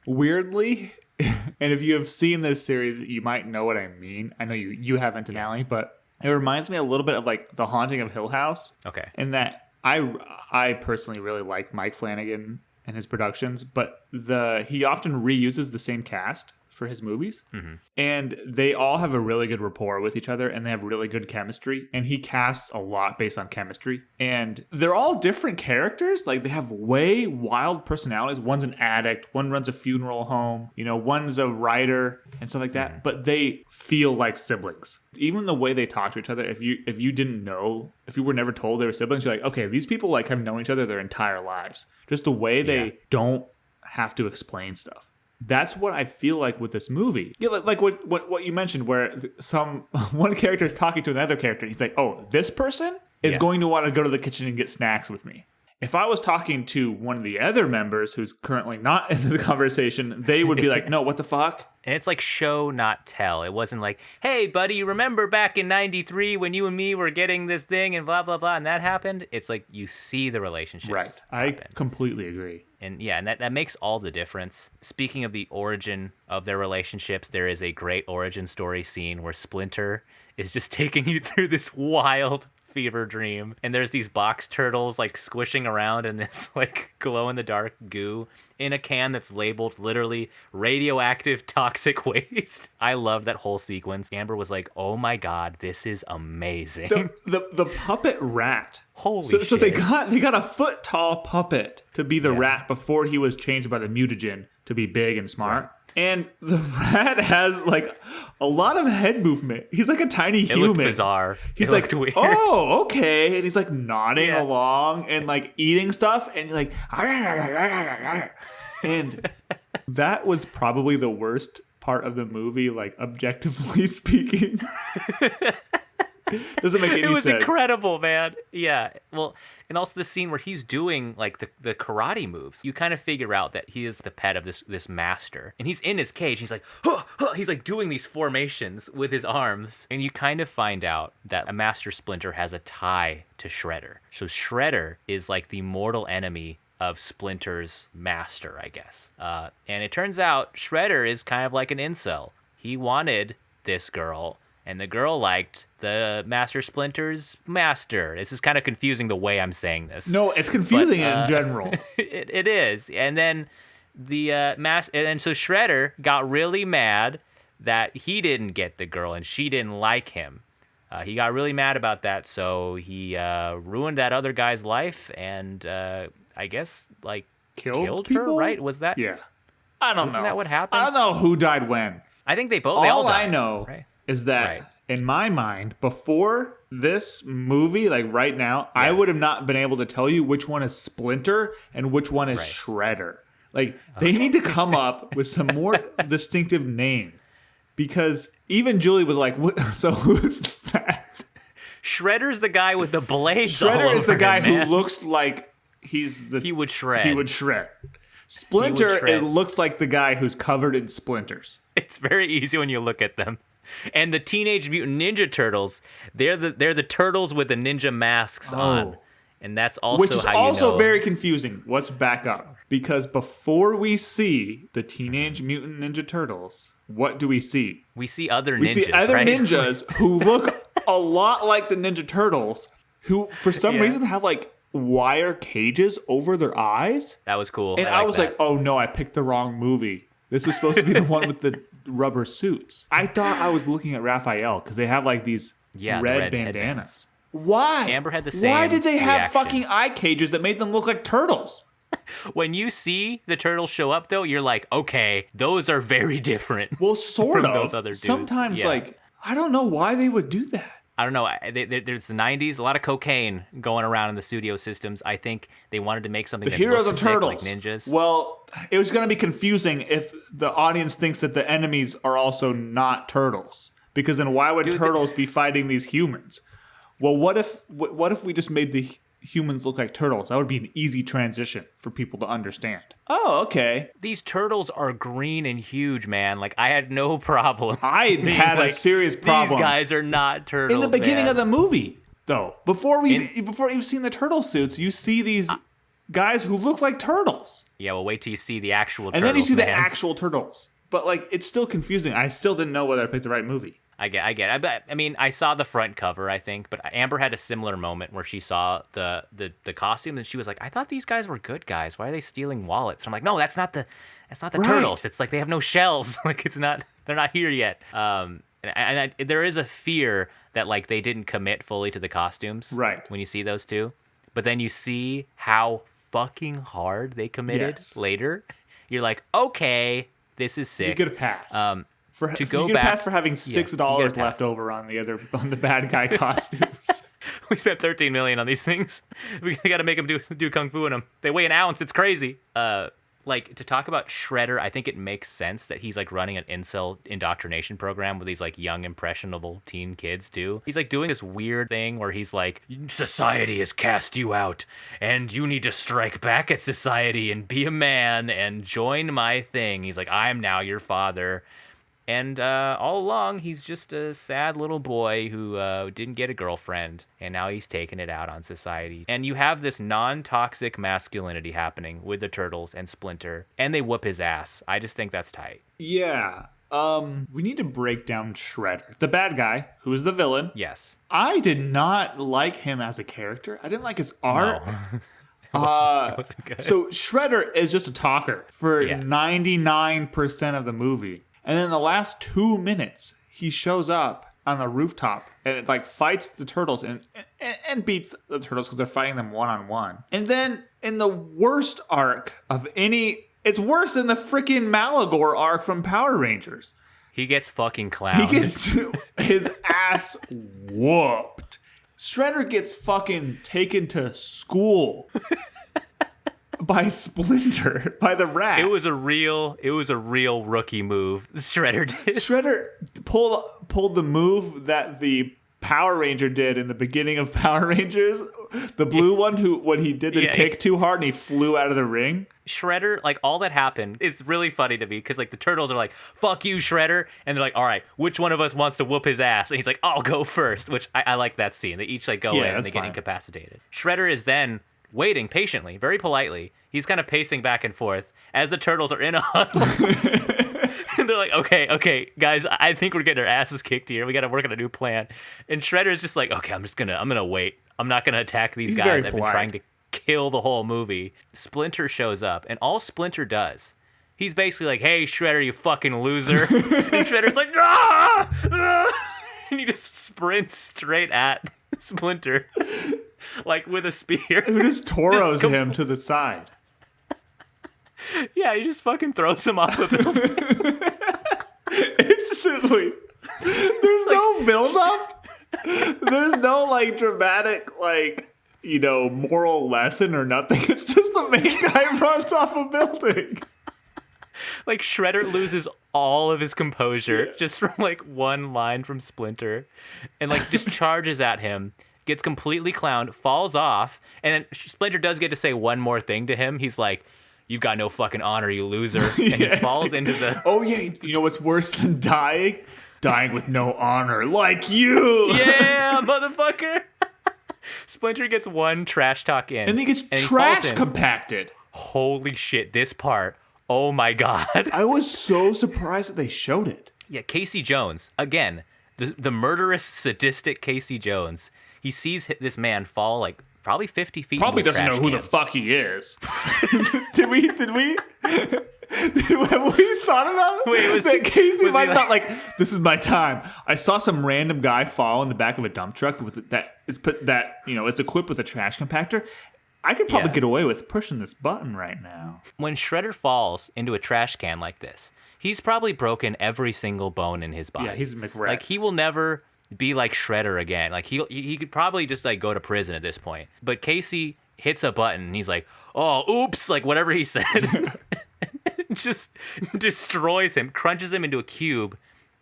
Weirdly, and if you have seen this series, you might know what I mean. I know you haven't, Denali, but it reminds me a little bit of like The Haunting of Hill House. Okay. In that I personally really like Mike Flanagan and his productions, but he often reuses the same cast for his movies. Mm-hmm. And they all have a really good rapport with each other and they have really good chemistry. And he casts a lot based on chemistry. And they're all different characters. Like they have way wild personalities. One's an addict, one runs a funeral home, one's a writer and stuff like that. Mm-hmm. But they feel like siblings. Even the way they talk to each other, if you didn't know, if you were never told they were siblings, you're like, okay, these people like have known each other their entire lives. Just the way they don't have to explain stuff. That's what I feel like with this movie. Yeah, like what you mentioned, where one character is talking to another character. And he's like, "Oh, this person is going to want to go to the kitchen and get snacks with me." If I was talking to one of the other members who's currently not in the conversation, they would be like, "No, what the fuck?" And it's like show, not tell. It wasn't like, hey, buddy, you remember back in 93 when you and me were getting this thing and blah, blah, blah, and that happened? It's like you see the relationships Right. happen. I completely agree. And yeah, and that makes all the difference. Speaking of the origin of their relationships, there is a great origin story scene where Splinter is just taking you through this wild fever dream. And there's these box turtles like squishing around in this like glow in the dark goo in a can that's labeled literally radioactive toxic waste. I love that whole sequence. Amber was like, oh my God, this is amazing. The puppet rat. Holy shit. So they got a foot tall puppet to be the rat before he was changed by the mutagen to be big and smart. Right. And the rat has like a lot of head movement. He's like a tiny human. It looked bizarre. He's like, weird. Oh, okay. And he's like nodding along and like eating stuff. And he's like, and that was probably the worst part of the movie, like objectively speaking. Doesn't make any sense. It was incredible, man. Yeah. Well, and also the scene where he's doing like the karate moves. You kind of figure out that he is the pet of this master. And he's in his cage. He's like, huh, huh. He's like doing these formations with his arms. And you kind of find out that a Master Splinter has a tie to Shredder. So Shredder is like the mortal enemy of Splinter's master, I guess. And it turns out Shredder is kind of like an incel. He wanted this girl, and the girl liked the Master Splinter's master. This is kind of confusing the way I'm saying this. No, it's confusing in general. It is. And then and so Shredder got really mad that he didn't get the girl and she didn't like him. He got really mad about that, so he ruined that other guy's life and I guess like killed her, right? Was that? Yeah. I don't know. Wasn't that what happened? I don't know who died when. I think they all died. I know right? is that in my mind, before this movie, like right now, I would have not been able to tell you which one is Splinter and which one is Shredder. Like, they need to come up with some more distinctive name. Because even Julie was like, so who's that? Shredder's the guy with the blades. Shredder is the guy who looks like he would shred. He would shred. Splinter looks like the guy who's covered in splinters. It's very easy when you look at them. And the Teenage Mutant Ninja Turtles, they're the turtles with the ninja masks on. And that's also which is how also very confusing. Let's back up. Because before we see the Teenage Mutant Ninja Turtles, what do we see? We see other ninjas, We see other right? ninjas who look a lot like the Ninja Turtles, who for some reason have like wire cages over their eyes. That was cool. And I was like, oh no, I picked the wrong movie. This was supposed to be the one with the rubber suits. I thought I was looking at Raphael because they have like these red bandanas. Headbands. Why? Amber had the same Why did they have reaction. fucking eye cages that made them look like turtles? When you see the turtles show up, though, you're like, okay, those are very different. Well, sort of. Those other dudes. Sometimes, like, I don't know why they would do that. I don't know. There's the 90s, a lot of cocaine going around in the studio systems. I think they wanted to make something the heroes looked of turtles like ninjas. Well, it was going to be confusing if the audience thinks that the enemies are also not turtles, because then why would turtles be fighting these humans? Well, what if we just made the humans look like turtles? That would be an easy transition for people to understand. Oh, okay. These turtles are green and huge, man. Like, I had no problem. I had a serious problem. These guys are not turtles. In the beginning of the movie, though, before you've seen the turtle suits, you see these guys who look like turtles. Yeah, well, wait till you see the actual turtles. And then you see the actual turtles. But, like, it's still confusing. I still didn't know whether I picked the right movie. I get. I mean, I saw the front cover, I think, but Amber had a similar moment where she saw the costume and she was like, "I thought these guys were good guys. Why are they stealing wallets?" And I'm like, "No, that's not the turtles. It's like they have no shells. Like they're not here yet." There is a fear that like they didn't commit fully to the costumes, right? When you see those two, but then you see how fucking hard they committed later. You're like, okay, this is sick. You get a pass. To go back, pass for having $6 left over on the bad guy costumes. We spent $13 million on these things. We got to make them do kung fu in them. They weigh an ounce. It's crazy. Like to talk about Shredder, I think it makes sense that he's like running an incel indoctrination program with these like young impressionable teen kids too. He's like doing this weird thing where he's like, society has cast you out, and you need to strike back at society and be a man and join my thing. He's like, I'm now your father. And all along, he's just a sad little boy who didn't get a girlfriend, and now he's taking it out on society. And you have this non-toxic masculinity happening with the Turtles and Splinter, and they whoop his ass. I just think that's tight. Yeah. We need to break down Shredder, the bad guy, who is the villain. Yes. I did not like him as a character. I didn't like his art. No. It wasn't good. So Shredder is just a talker for 99% of the movie. And then the last 2 minutes, he shows up on the rooftop and it like fights the turtles and beats the turtles because they're fighting them one-on-one. And then in the worst arc of any, it's worse than the freaking Malagor arc from Power Rangers. He gets fucking clowned. He gets his ass whooped. Shredder gets fucking taken to school. By Splinter, by the rat. It was a real rookie move Shredder did. Shredder pulled the move that the Power Ranger did in the beginning of Power Rangers. The blue one when he did the kick too hard and he flew out of the ring. Shredder, like all that happened, it's really funny to me because like the turtles are like, fuck you, Shredder. And they're like, all right, which one of us wants to whoop his ass? And he's like, I'll go first, which I like that scene. They each like go in and they get incapacitated. Shredder is then waiting patiently, very politely. He's kind of pacing back and forth as the turtles are in a huddle. And they're like, okay, guys, I think we're getting our asses kicked here. We got to work on a new plan. And Shredder's just like, okay, I'm gonna wait. I'm not gonna attack these guys. I've been trying to kill the whole movie. Splinter shows up, and all Splinter does He's basically like, hey, Shredder, you fucking loser. And Shredder's like, ah! Ah! And he just sprints straight at Splinter, like with a spear. Who just Toros him to the side? Yeah, he just fucking throws him off the building. Instantly. There's no build-up. There's no, like, dramatic, like, you know, moral lesson or nothing. It's just the main guy runs off a building. Like, Shredder loses all of his composure just from, like, one line from Splinter. And, like, just charges at him, gets completely clowned, falls off, and then Splinter does get to say one more thing to him. He's like, you've got no fucking honor, you loser. And he falls into the... Oh, yeah. You know what's worse than dying? Dying with no honor, like you. Yeah, motherfucker. Splinter gets one trash talk in. And he gets trash compacted. Holy shit, this part. Oh my God. I was so surprised that they showed it. Yeah, Casey Jones. Again, the murderous, sadistic Casey Jones. He sees this man fall like probably 50 feet. Probably doesn't know who the fuck he is. Did we? Have we thought about it? Wait, that Casey might have thought, like, this is my time. I saw some random guy fall in the back of a dump truck with it's equipped with a trash compactor. I could probably get away with pushing this button right now. When Shredder falls into a trash can like this, he's probably broken every single bone in his body. Yeah, he's a McRae. Like, he will never be like Shredder again. Like, he could probably just, like, go to prison at this point. But Casey hits a button and he's like, oh, oops, like whatever he said. Just destroys him, crunches him into a cube.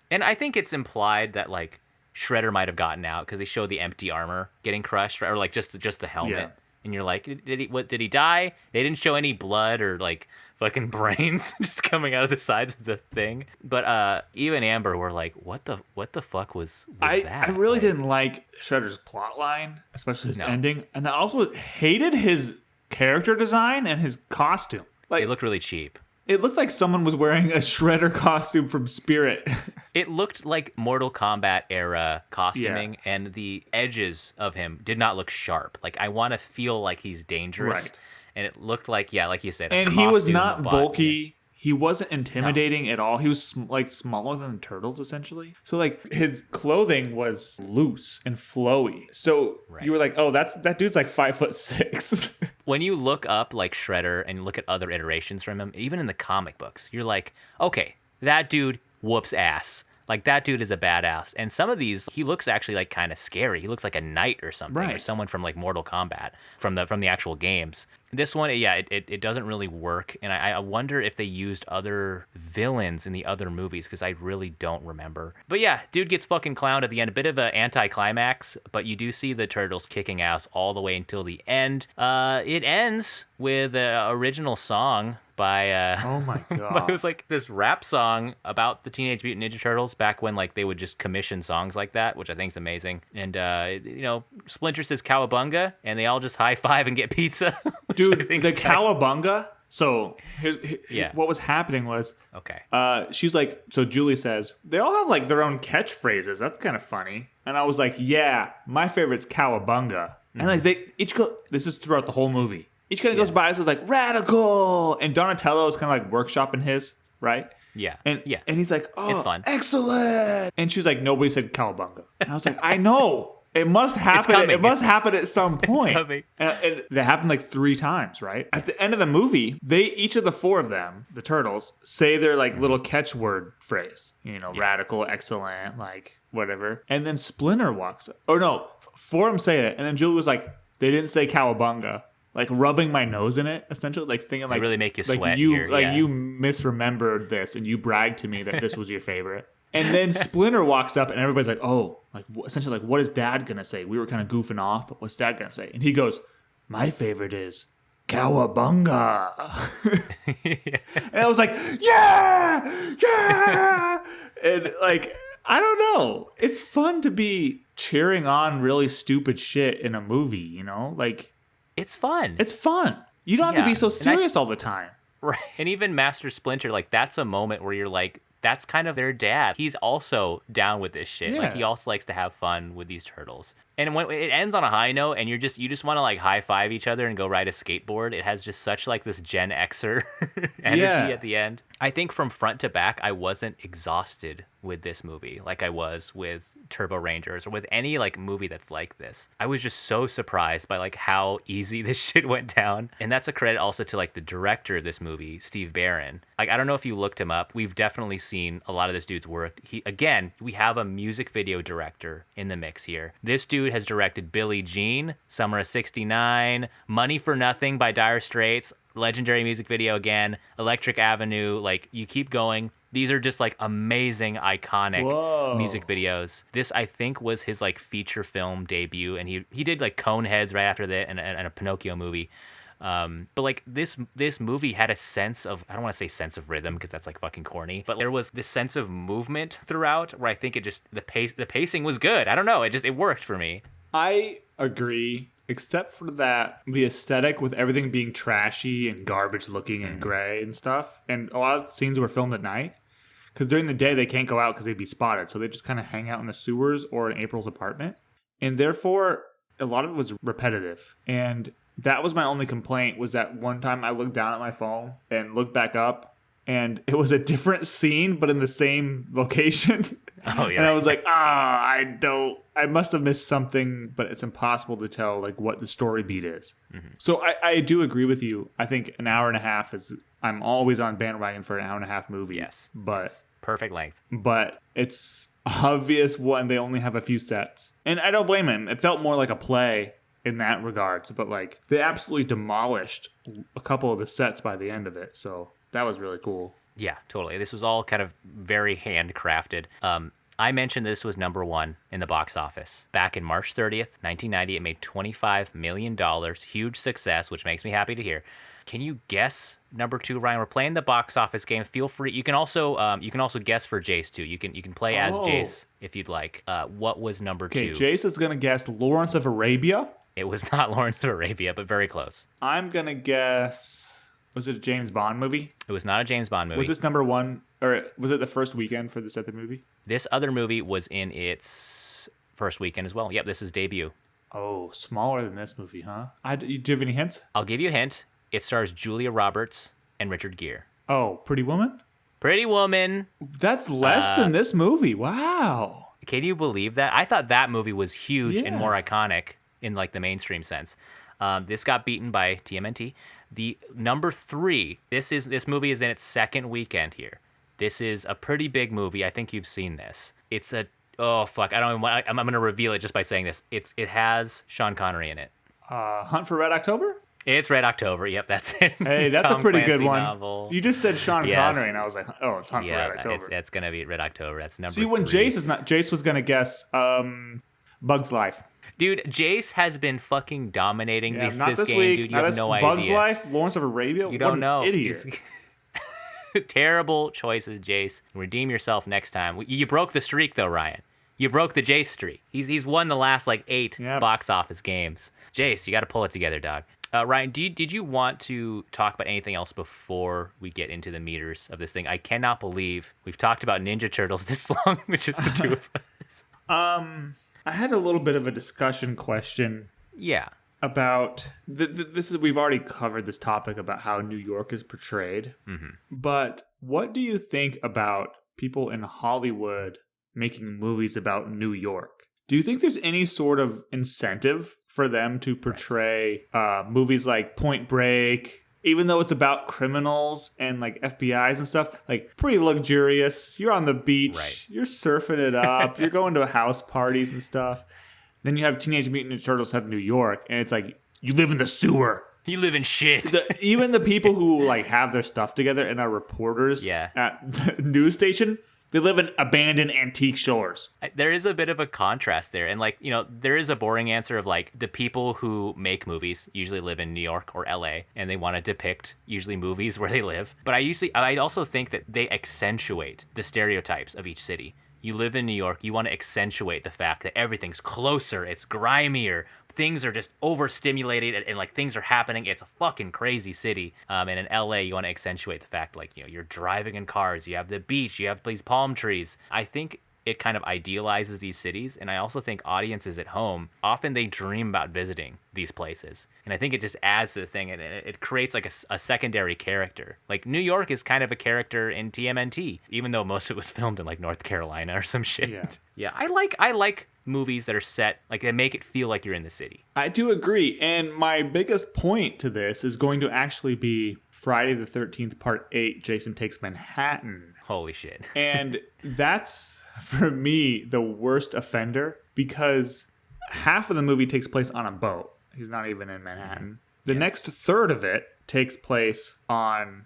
And I think it's implied that, like, Shredder might have gotten out because they show the empty armor getting crushed, or like just the helmet. Yeah. And you're like, did he die? They didn't show any blood or like fucking brains just coming out of the sides of the thing. But even Amber were like, what the fuck was that? I really didn't like Shredder's plot line, especially his ending. And I also hated his character design and his costume. Like, it looked really cheap. It looked like someone was wearing a Shredder costume from Spirit. It looked like Mortal Kombat era costuming, and the edges of him did not look sharp. Like, I want to feel like he's dangerous. Right. And it looked like, like you said, and he was not bulky. He wasn't intimidating at all. He was like smaller than the Turtles, essentially. So like his clothing was loose and flowy. So you were like, oh, that dude's like 5'6". When you look up like Shredder and look at other iterations from him, even in the comic books, you're like, okay, that dude whoops ass. Like, that dude is a badass. And some of these, he looks actually like kind of scary. He looks like a knight or something, or someone from like Mortal Kombat from the actual games. This one, it doesn't really work. And I wonder if they used other villains in the other movies, because I really don't remember. But yeah, dude gets fucking clowned at the end. A bit of an anticlimax, but you do see the Turtles kicking ass all the way until the end. It ends with an original song by oh my God. It was like this rap song about the Teenage Mutant Ninja Turtles back when like they would just commission songs like that, which I think is amazing. And Splinter says cowabunga, and they all just high five and get pizza. Dude, the cowabunga. So what was happening was she's like, so Julie says they all have like their own catchphrases. That's kind of funny. And I was like, yeah, my favorite's cowabunga. Mm-hmm. And like they each go. This is throughout the whole movie. Each kind of goes by, so it's like, radical! And Donatello is kind of like workshopping his, right? Yeah. And he's like, oh, it's fun. Excellent! And she's like, nobody said cowabunga. And I was like, I know! It must happen. It must happen at some point. It's coming. And that happened like 3 times, right? At the end of the movie, each of the 4 of them, the Turtles, say their like little catchword phrase. Radical, excellent, like whatever. And then Splinter walks up. Or no, 4 of them say it. And then Julie was like, they didn't say cowabunga. Like rubbing my nose in it, essentially, like thinking like they really make you sweat. Like you misremembered this, and you bragged to me that this was your favorite. And then Splinter walks up, and everybody's like, "Oh, like essentially, like what is Dad gonna say?" We were kind of goofing off, but what's Dad gonna say? And he goes, "My favorite is cowabunga." And I was like, "Yeah!" And like, I don't know, it's fun to be cheering on really stupid shit in a movie, like. It's fun. It's fun. You don't have to be so serious all the time. Right. And even Master Splinter, like, that's a moment where you're like, that's kind of their dad. He's also down with this shit. Yeah. Like he also likes to have fun with these turtles. And when it ends on a high note and you just want to like high five each other and go ride a skateboard, it has just such like this Gen Xer energy at the end. I think from front to back, I wasn't exhausted with this movie like I was with Turbo Rangers or with any like movie that's like this. I was just so surprised by like how easy this shit went down. And that's a credit also to like the director of this movie, Steve Barron. Like, I don't know if you looked him up. We've definitely seen a lot of this dude's work. We have a music video director in the mix here. This dude has directed Billie Jean, Summer of '69, Money for Nothing by Dire Straits, legendary music video again, Electric Avenue. Like, you keep going. These are just like amazing, iconic music videos. This, I think, was his like feature film debut, and he did like Coneheads right after that and a Pinocchio movie. But like this movie had a sense of, I don't want to say sense of rhythm because that's like fucking corny, but there was this sense of movement throughout where I think it just the pacing was good. I don't know, it worked for me. I agree, except for that the aesthetic with everything being trashy and garbage looking and gray and stuff, and a lot of scenes were filmed at night because during the day they can't go out because they'd be spotted, so they just kind of hang out in the sewers or in April's apartment, and therefore a lot of it was repetitive. And that was my only complaint, was that one time I looked down at my phone and looked back up and it was a different scene, but in the same location. Oh, yeah. And I was like, I must have missed something, but it's impossible to tell like what the story beat is. Mm-hmm. So I do agree with you. I think an hour and a half I'm always on bandwagon for an hour and a half movie. Yes. But perfect length. But it's obvious when they only have a few sets. And I don't blame him. It felt more like a play in that regards, but like they absolutely demolished a couple of the sets by the end of it, so that was really cool. Yeah, totally. This was all kind of very handcrafted. I mentioned this was number one in the box office back in March 30th, 1990. It made $25 million, huge success, which makes me happy to hear. Can you guess number two, Ryan? We're playing the box office game. Feel free. You can also guess for Jace too. You can play as Jace if you'd like. What was number two? Okay, Jace is gonna guess Lawrence of Arabia. It was not Lawrence of Arabia, but very close. I'm going to guess, was it a James Bond movie? It was not a James Bond movie. Was this number one, or was it the first weekend for this other movie? This other movie was in its first weekend as well. Yep, this is debut. Oh, smaller than this movie, huh? Do you have any hints? I'll give you a hint. It stars Julia Roberts and Richard Gere. Oh, Pretty Woman? Pretty Woman. That's less than this movie. Wow. Can you believe that? I thought that movie was huge and more iconic in like the mainstream sense. This got beaten by TMNT. The number three, this movie is in its second weekend here. This is a pretty big movie. I think you've seen this. It's I'm going to reveal it just by saying this. It has Sean Connery in it. Hunt for Red October? It's Red October. Yep, that's it. Hey, that's Tom a pretty Clancy good one. novel. You just said Sean Connery, and I was like, oh, it's Hunt for Red October. It's going to be Red October. That's number See, when three. Jace was going to guess Bug's Life. Dude, Jace has been fucking dominating this game, week. dude. You have no idea. Bug's Life, Lawrence of Arabia? You don't know. Idiot. Terrible choices, Jace. Redeem yourself next time. You broke the streak, though, Ryan. You broke the Jace streak. He's won the last, like, 8 box office games. Jace, you got to pull it together, dog. Ryan, did you want to talk about anything else before we get into the meters of this thing? I cannot believe we've talked about Ninja Turtles this long, which is the two of us. I had a little bit of a discussion question. Yeah. About we've already covered this topic about how New York is portrayed. Mm-hmm. But what do you think about people in Hollywood making movies about New York? Do you think there's any sort of incentive for them to portray movies like Point Break, even though it's about criminals and like FBI's and stuff, like pretty luxurious? You're on the beach, you're surfing it up, you're going to house parties and stuff. Then you have Teenage Mutant Ninja Turtles out of New York, and it's like, you live in the sewer. You live in shit. Even the people who like have their stuff together and are reporters at the news station, they live in abandoned antique shores. There is a bit of a contrast there. And, like, you know, there is a boring answer of, like, the people who make movies usually live in New York or LA, and they want to depict usually movies where they live. But I also think that they accentuate the stereotypes of each city. You live in New York, you want to accentuate the fact that everything's closer, it's grimier, things are just overstimulated, and like things are happening. It's a fucking crazy city. And in LA, you want to accentuate the fact, like, you're driving in cars, you have the beach, you have these palm trees. I think it kind of idealizes these cities, and I also think audiences at home often they dream about visiting these places, and I think it just adds to the thing, and it creates like a secondary character. Like New York is kind of a character in TMNT, even though most of it was filmed in like North Carolina or some shit. Yeah, I like movies that are set like they make it feel like you're in the city. I do agree, and my biggest point to this is going to actually be Friday the 13th Part 8, Jason Takes Manhattan. Holy shit. And that's, for me, the worst offender, because half of the movie takes place on a boat. He's not even in Manhattan. The next third of it takes place on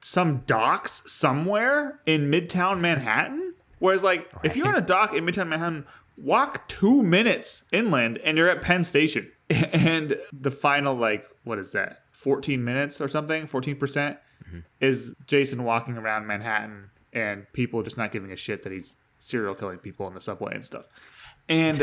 some docks somewhere in Midtown Manhattan. Whereas, like, if you're on a dock in Midtown Manhattan, walk 2 minutes inland and you're at Penn Station. And the final, like, what is that, 14 minutes or something, 14%, is Jason walking around Manhattan and people just not giving a shit that he's serial killing people in the subway and stuff. And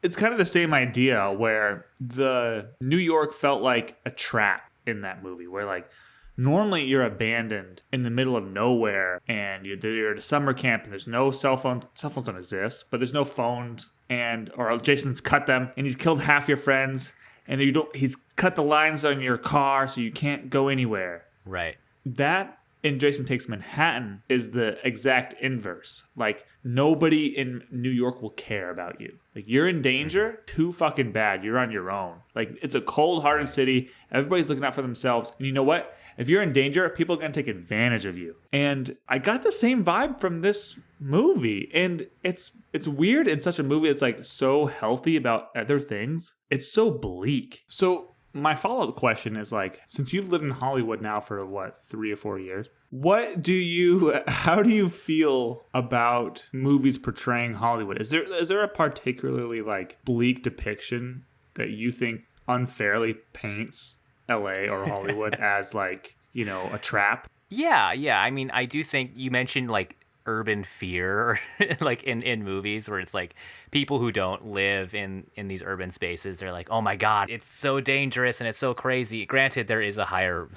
it's kind of the same idea where the New York felt like a trap in that movie, where like normally you're abandoned in the middle of nowhere and you're at a summer camp and there's no cell phone. Cell phones don't exist, but there's no phones, or Jason's cut them and he's killed half your friends, and he's cut the lines on your car so you can't go anywhere. Right. That in Jason Takes Manhattan is the exact inverse. Like, nobody in New York will care about you. Like, you're in danger, too fucking bad. You're on your own. Like, it's a cold-hearted city. Everybody's looking out for themselves. And you know what? If you're in danger, people are going to take advantage of you. And I got the same vibe from this movie. And it's weird in such a movie that's, like, so healthy about other things. It's so bleak. So my follow-up question is, like, since you've lived in Hollywood now for, 3 or 4 years, how do you feel about movies portraying Hollywood? Is there a particularly, like, bleak depiction that you think unfairly paints LA or Hollywood as, like, a trap? Yeah. I mean, I do think you mentioned, like, urban fear, like in movies where it's like people who don't live in these urban spaces, they're like, oh my God, it's so dangerous and it's so crazy. Granted, there is a higher,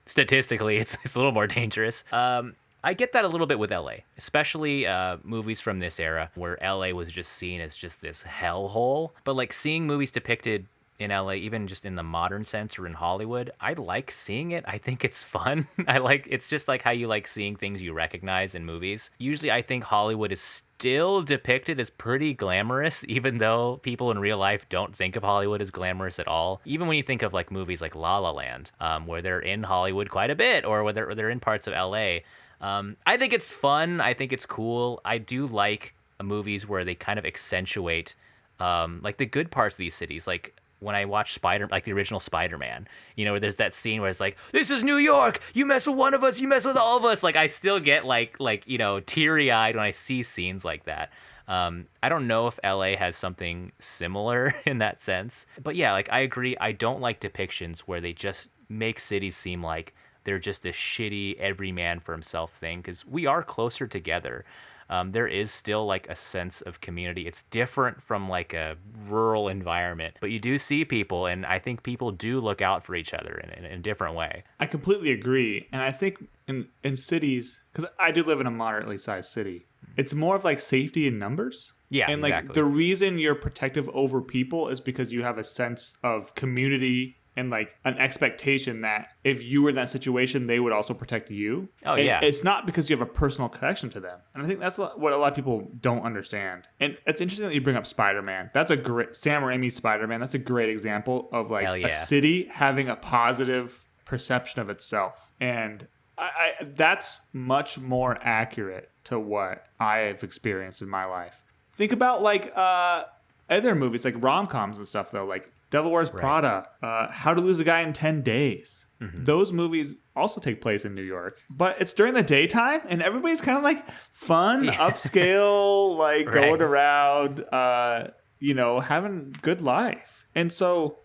statistically, it's a little more dangerous. I get that a little bit with LA, especially movies from this era where LA was just seen as just this hellhole. But like seeing movies depicted in LA, even just in the modern sense or in Hollywood, I like seeing it. I think it's fun. It's just like how you like seeing things you recognize in movies. Usually I think Hollywood is still depicted as pretty glamorous, even though people in real life don't think of Hollywood as glamorous at all. Even when you think of like movies like La La Land, where they're in Hollywood quite a bit, or where they're in parts of LA. I think it's fun. I think it's cool. I do like movies where they kind of accentuate like the good parts of these cities. Like when I watch the original Spider-Man, where there's that scene where it's like, this is New York. You mess with one of us, you mess with all of us. Like I still get like teary-eyed when I see scenes like that. I don't know if LA has something similar in that sense, but yeah, like I agree. I don't like depictions where they just make cities seem like they're just this shitty every man for himself thing, because we are closer together. There is still like a sense of community. It's different from like a rural environment, but you do see people, and I think people do look out for each other in a different way. I completely agree. And I think in cities, because I do live in a moderately sized city, it's more of like safety in numbers. Yeah, and like exactly. The reason you're protective over people is because you have a sense of community and like an expectation that if you were in that situation, they would also protect you. Oh, and yeah. It's not because you have a personal connection to them. And I think that's what a lot of people don't understand. And it's interesting that you bring up Spider-Man. That's a great, Sam Raimi's Spider-Man. That's a great example of like a city having a positive perception of itself. And I that's much more accurate to what I've experienced in my life. Think about like other movies, like rom-coms and stuff, though, like Devil Wears Prada, How to Lose a Guy in 10 Days. Mm-hmm. Those movies also take place in New York, but it's during the daytime, and everybody's kind of like fun, upscale, like going around, having good life. And so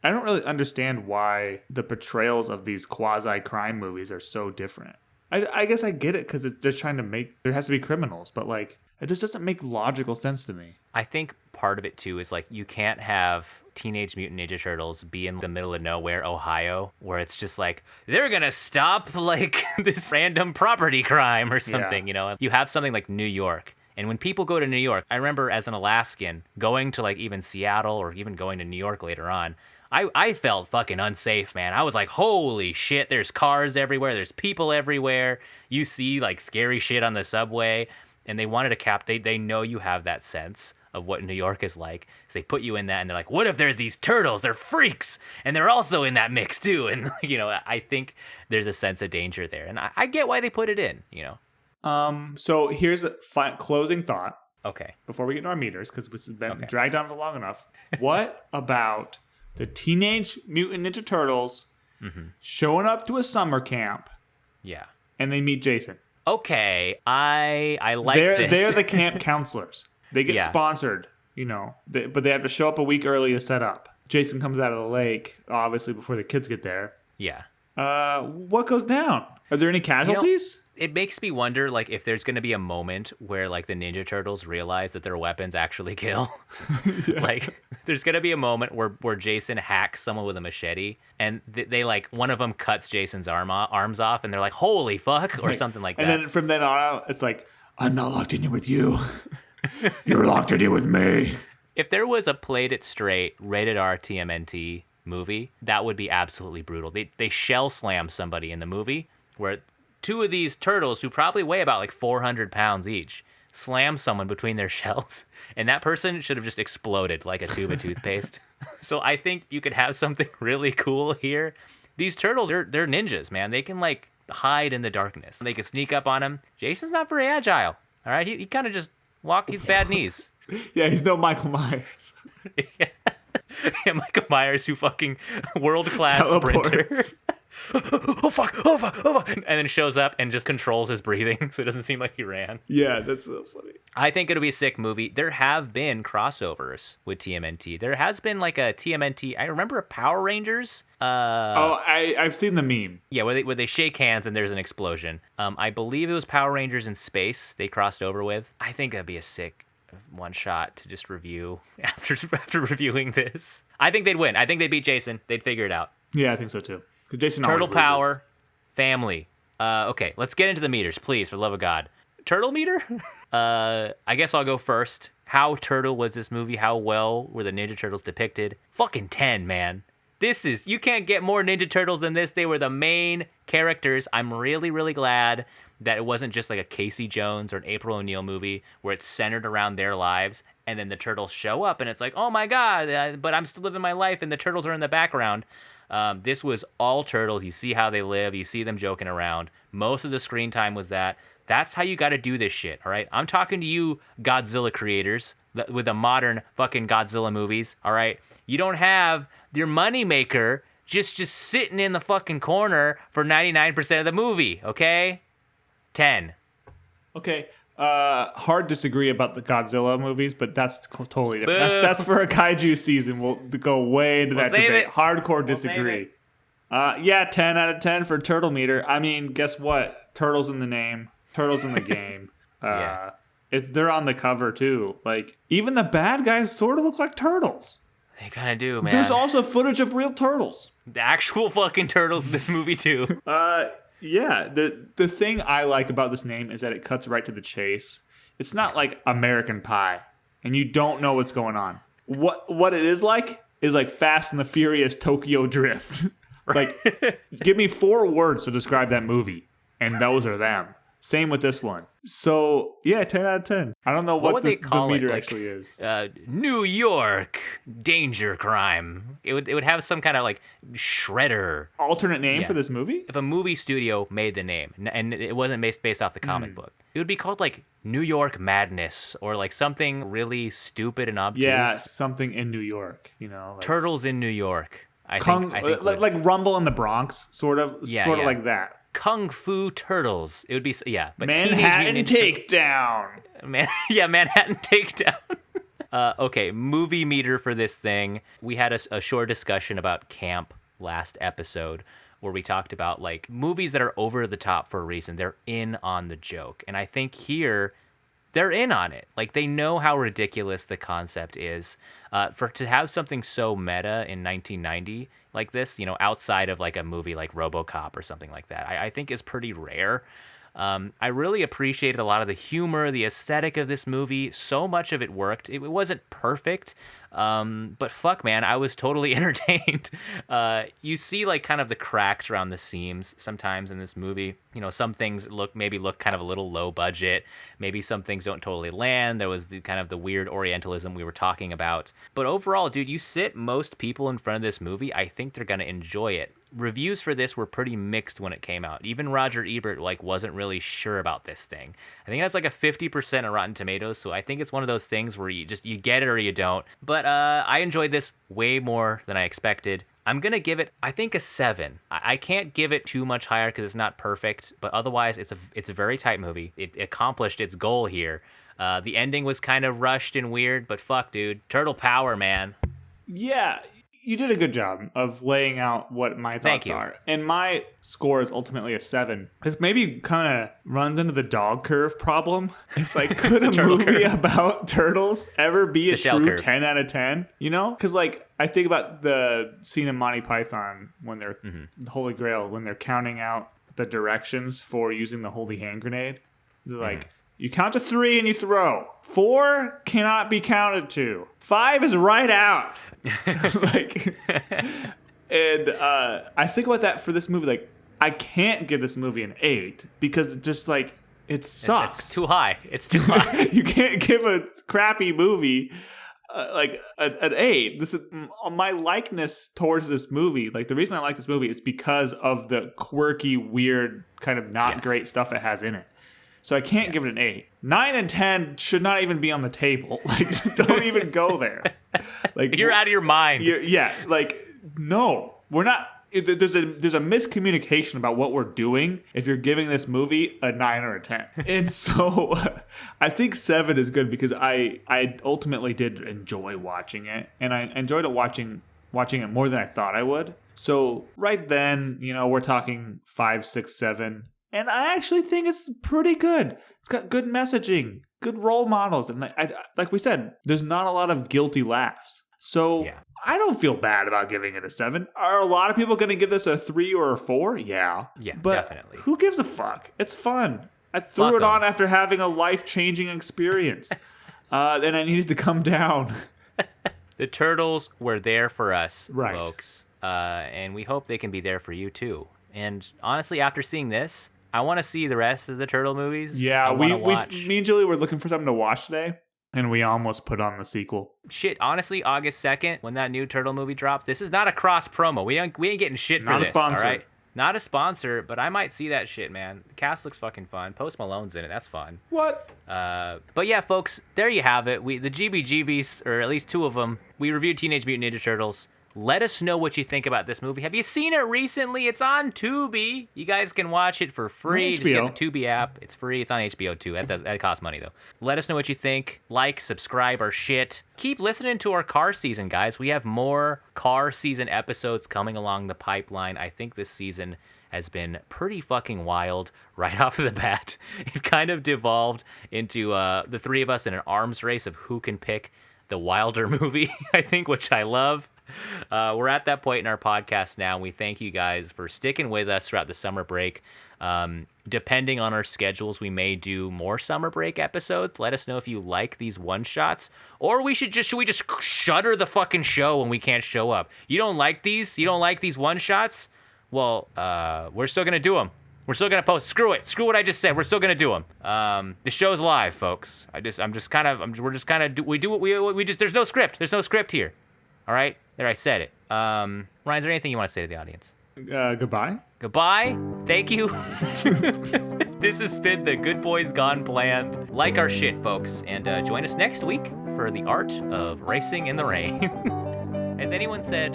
I don't really understand why the portrayals of these quasi-crime movies are so different. I guess I get it because they're trying to make, there has to be criminals, but like, it just doesn't make logical sense to me. I think part of it too is like you can't have Teenage Mutant Ninja Turtles be in the middle of nowhere, Ohio, where it's just like they're gonna stop like this random property crime or something. You know, you have something like New York. And when people go to New York, I remember as an Alaskan going to like even Seattle or even going to New York later on, I felt fucking unsafe, man. I was like, holy shit, there's cars everywhere, there's people everywhere. You see like scary shit on the subway. And they wanted to they know you have that sense of what New York is like. So they put you in that and they're like, what if there's these turtles? They're freaks. And they're also in that mix too. And, you know, I think there's a sense of danger there. And I get why they put it in, you know. So here's a closing thought. Okay. Before we get into our meters, because this has been dragged on for long enough. What about the Teenage Mutant Ninja Turtles showing up to a summer camp? Yeah. And they meet Jason. Okay, I like this. They're the camp counselors. They get sponsored, you know, but they have to show up a week early to set up. Jason comes out of the lake, obviously, before the kids get there. Yeah. What goes down? Are there any casualties? You know, it makes me wonder, like, if there's going to be a moment where, like, the Ninja Turtles realize that their weapons actually kill. Like, there's going to be a moment where Jason hacks someone with a machete, and they like, one of them cuts Jason's arms off, and they're like, holy fuck, or something like that. And then from then on out, it's like, I'm not locked in here with you. You're locked in here with me. If there was a Played It Straight, rated R TMNT movie, that would be absolutely brutal. They shell slam somebody in the movie where two of these turtles, who probably weigh about like 400 pounds each, slam someone between their shells, and that person should have just exploded like a tube of toothpaste. So I think you could have something really cool here. These turtles, they're ninjas, man. They can like hide in the darkness. They can sneak up on him. Jason's not very agile. All right, he kind of just he's bad knees. Yeah, he's no Michael Myers. Yeah, Michael Myers, who fucking world-class sprinter. Oh fuck, oh fuck, oh fuck. And then shows up and just controls his breathing so it doesn't seem like he ran. Yeah, that's so funny. I think it'll be a sick movie. There have been crossovers with TMNT. There has been like a TMNT, I remember a Power Rangers. I've seen the meme. Yeah, where they shake hands and there's an explosion. I believe it was Power Rangers in space they crossed over with. I think that'd be a sick one shot to just review after reviewing this. I think they'd win. I think they'd beat Jason. They'd figure it out. Yeah, I think so too. Jason Turtle always power, loses. family. Okay, let's get into the meters, please, for the love of God. Turtle meter? I guess I'll go first. How turtle was this movie? How well were the Ninja Turtles depicted? Fucking 10, man. You can't get more Ninja Turtles than this. They were the main characters. I'm really, really glad that it wasn't just like a Casey Jones or an April O'Neil movie where it's centered around their lives and then the turtles show up and it's like, oh my God, but I'm still living my life and the turtles are in the background. This was all turtles. You see how they live. You see them joking around. Most of the screen time was that. That's how you got to do this shit, all right? I'm talking to you Godzilla creators with the modern fucking Godzilla movies, all right? You don't have your moneymaker just sitting in the fucking corner for 99% of the movie, okay? 10. Okay. Hard disagree about the Godzilla movies, but that's totally different. That's for a kaiju season. We'll go way into that debate. Hardcore disagree. Yeah, 10 out of 10 for Turtle Meter. I mean, guess what? Turtles in the name. Turtles in the game. Yeah. They're on the cover, too. Like, even the bad guys sort of look like turtles. They kind of do, man. There's also footage of real turtles. The actual fucking turtles in this movie, too. Yeah, the thing I like about this name is that it cuts right to the chase. It's not like American Pie, and you don't know what's going on. What it is like Fast and the Furious Tokyo Drift. Like, give me 4 words to describe that movie, and those are them. Same with this one. So, yeah, 10 out of 10. I don't know what the meter actually is. New York danger crime. It would have some kind of like shredder. Alternate name for this movie? If a movie studio made the name and it wasn't based off the comic book, it would be called like New York Madness or like something really stupid and obtuse. Yeah, something in New York, you know. Like Turtles in New York. I think like Rumble in the Bronx, sort of like that. Kung Fu Turtles. It would be, yeah. But Manhattan Takedown. Manhattan Takedown. Okay, movie meter for this thing. We had a short discussion about camp last episode. where we talked about like movies that are over the top for a reason. They're in on the joke. And I think here they're in on it. Like they know how ridiculous the concept is. To have something so meta in 1990 like this, outside of like a movie like RoboCop or something like that, I think is pretty rare. I really appreciated a lot of the humor, the aesthetic of this movie. So much of it worked. It wasn't perfect, but fuck, man, I was totally entertained. You see like kind of the cracks around the seams sometimes in this movie. Some things look kind of a little low budget. Maybe some things don't totally land. There was kind of the weird Orientalism we were talking about. But overall, dude, you sit most people in front of this movie, I think they're going to enjoy it. Reviews for this were pretty mixed when it came out. Even Roger Ebert wasn't really sure about this thing. I think it has like a 50% on Rotten Tomatoes, so I think it's one of those things where you get it or you don't. But I enjoyed this way more than I expected. I'm going to give it, I think, a 7. I can't give it too much higher because it's not perfect, but otherwise it's a very tight movie. It accomplished its goal here. The ending was kind of rushed and weird, but fuck, dude. Turtle power, man. Yeah. You did a good job of laying out what my thoughts are. And my score is ultimately a 7. This maybe kind of runs into the dog curve problem. It's like, could a movie about turtles ever be a true 10 out of 10? Because I think about the scene in Monty Python when they're the Holy Grail, when they're counting out the directions for using the holy hand grenade. They're like, you count to 3 and you throw. 4 cannot be counted to. 5 is right out. And I think about that for this movie. I can't give this movie an 8 because it just it sucks. It's too high. It's too high. You can't give a crappy movie an 8. This is my likeness towards this movie. The reason I like this movie is because of the quirky, weird, kind of not great stuff it has in it. So I can't give it an 8. 9 and 10 should not even be on the table. Don't even go there. You're out of your mind. No, we're not. There's a miscommunication about what we're doing if you're giving this movie a 9 or a 10. And so I think 7 is good because I ultimately did enjoy watching it, and I enjoyed it watching it more than I thought I would. So right then, we're talking 5, 6, 7. And I actually think it's pretty good. It's got good messaging, good role models. And like we said, there's not a lot of guilty laughs. So I don't feel bad about giving it a 7. Are a lot of people going to give this a 3 or a 4? Yeah. Yeah, but definitely. Who gives a fuck? It's fun. I threw it on after having a life-changing experience. Then I needed to come down. The Turtles were there for us, right, folks. And we hope they can be there for you, too. And honestly, after seeing this, I want to see the rest of the Turtle movies. Yeah, me and Julie were looking for something to watch today, and we almost put on the sequel. Shit, honestly, August 2nd, when that new Turtle movie drops, this is not a cross promo. We ain't getting shit for this. Not a sponsor. All right? Not a sponsor, but I might see that shit, man. The cast looks fucking fun. Post Malone's in it. That's fun. What? But yeah, folks, there you have it. The GBGBs, or at least 2 of them, we reviewed Teenage Mutant Ninja Turtles. Let us know what you think about this movie. Have you seen it recently? It's on Tubi. You guys can watch it for free. Just get the Tubi app. It's free. It's on HBO too. That costs money though. Let us know what you think. Like, subscribe, our shit. Keep listening to our car season, guys. We have more car season episodes coming along the pipeline. I think this season has been pretty fucking wild right off the bat. It kind of devolved into the 3 of us in an arms race of who can pick the wilder movie, I think, which I love. We're at that point in our podcast now. We thank you guys for sticking with us throughout the summer break. Depending on our schedules, we may do more summer break episodes. Let us know if you like these one-shots, or should we just shutter the fucking show when we can't show up? You don't like these one-shots? Well, we're still gonna do them. We're still gonna post. Screw it. Screw what I just said. We're still gonna do them. The show's live, folks. There's no script. There's no script here. All right, there, I said it. Ryan, is there anything you want to say to the audience? Goodbye. Goodbye. Thank you. This has been the Good Boys Gone Bland. Like our shit, folks, and join us next week for the art of racing in the rain. Has anyone said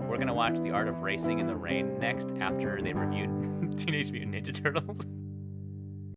we're gonna watch the art of racing in the rain next after they reviewed Teenage Mutant Ninja Turtles?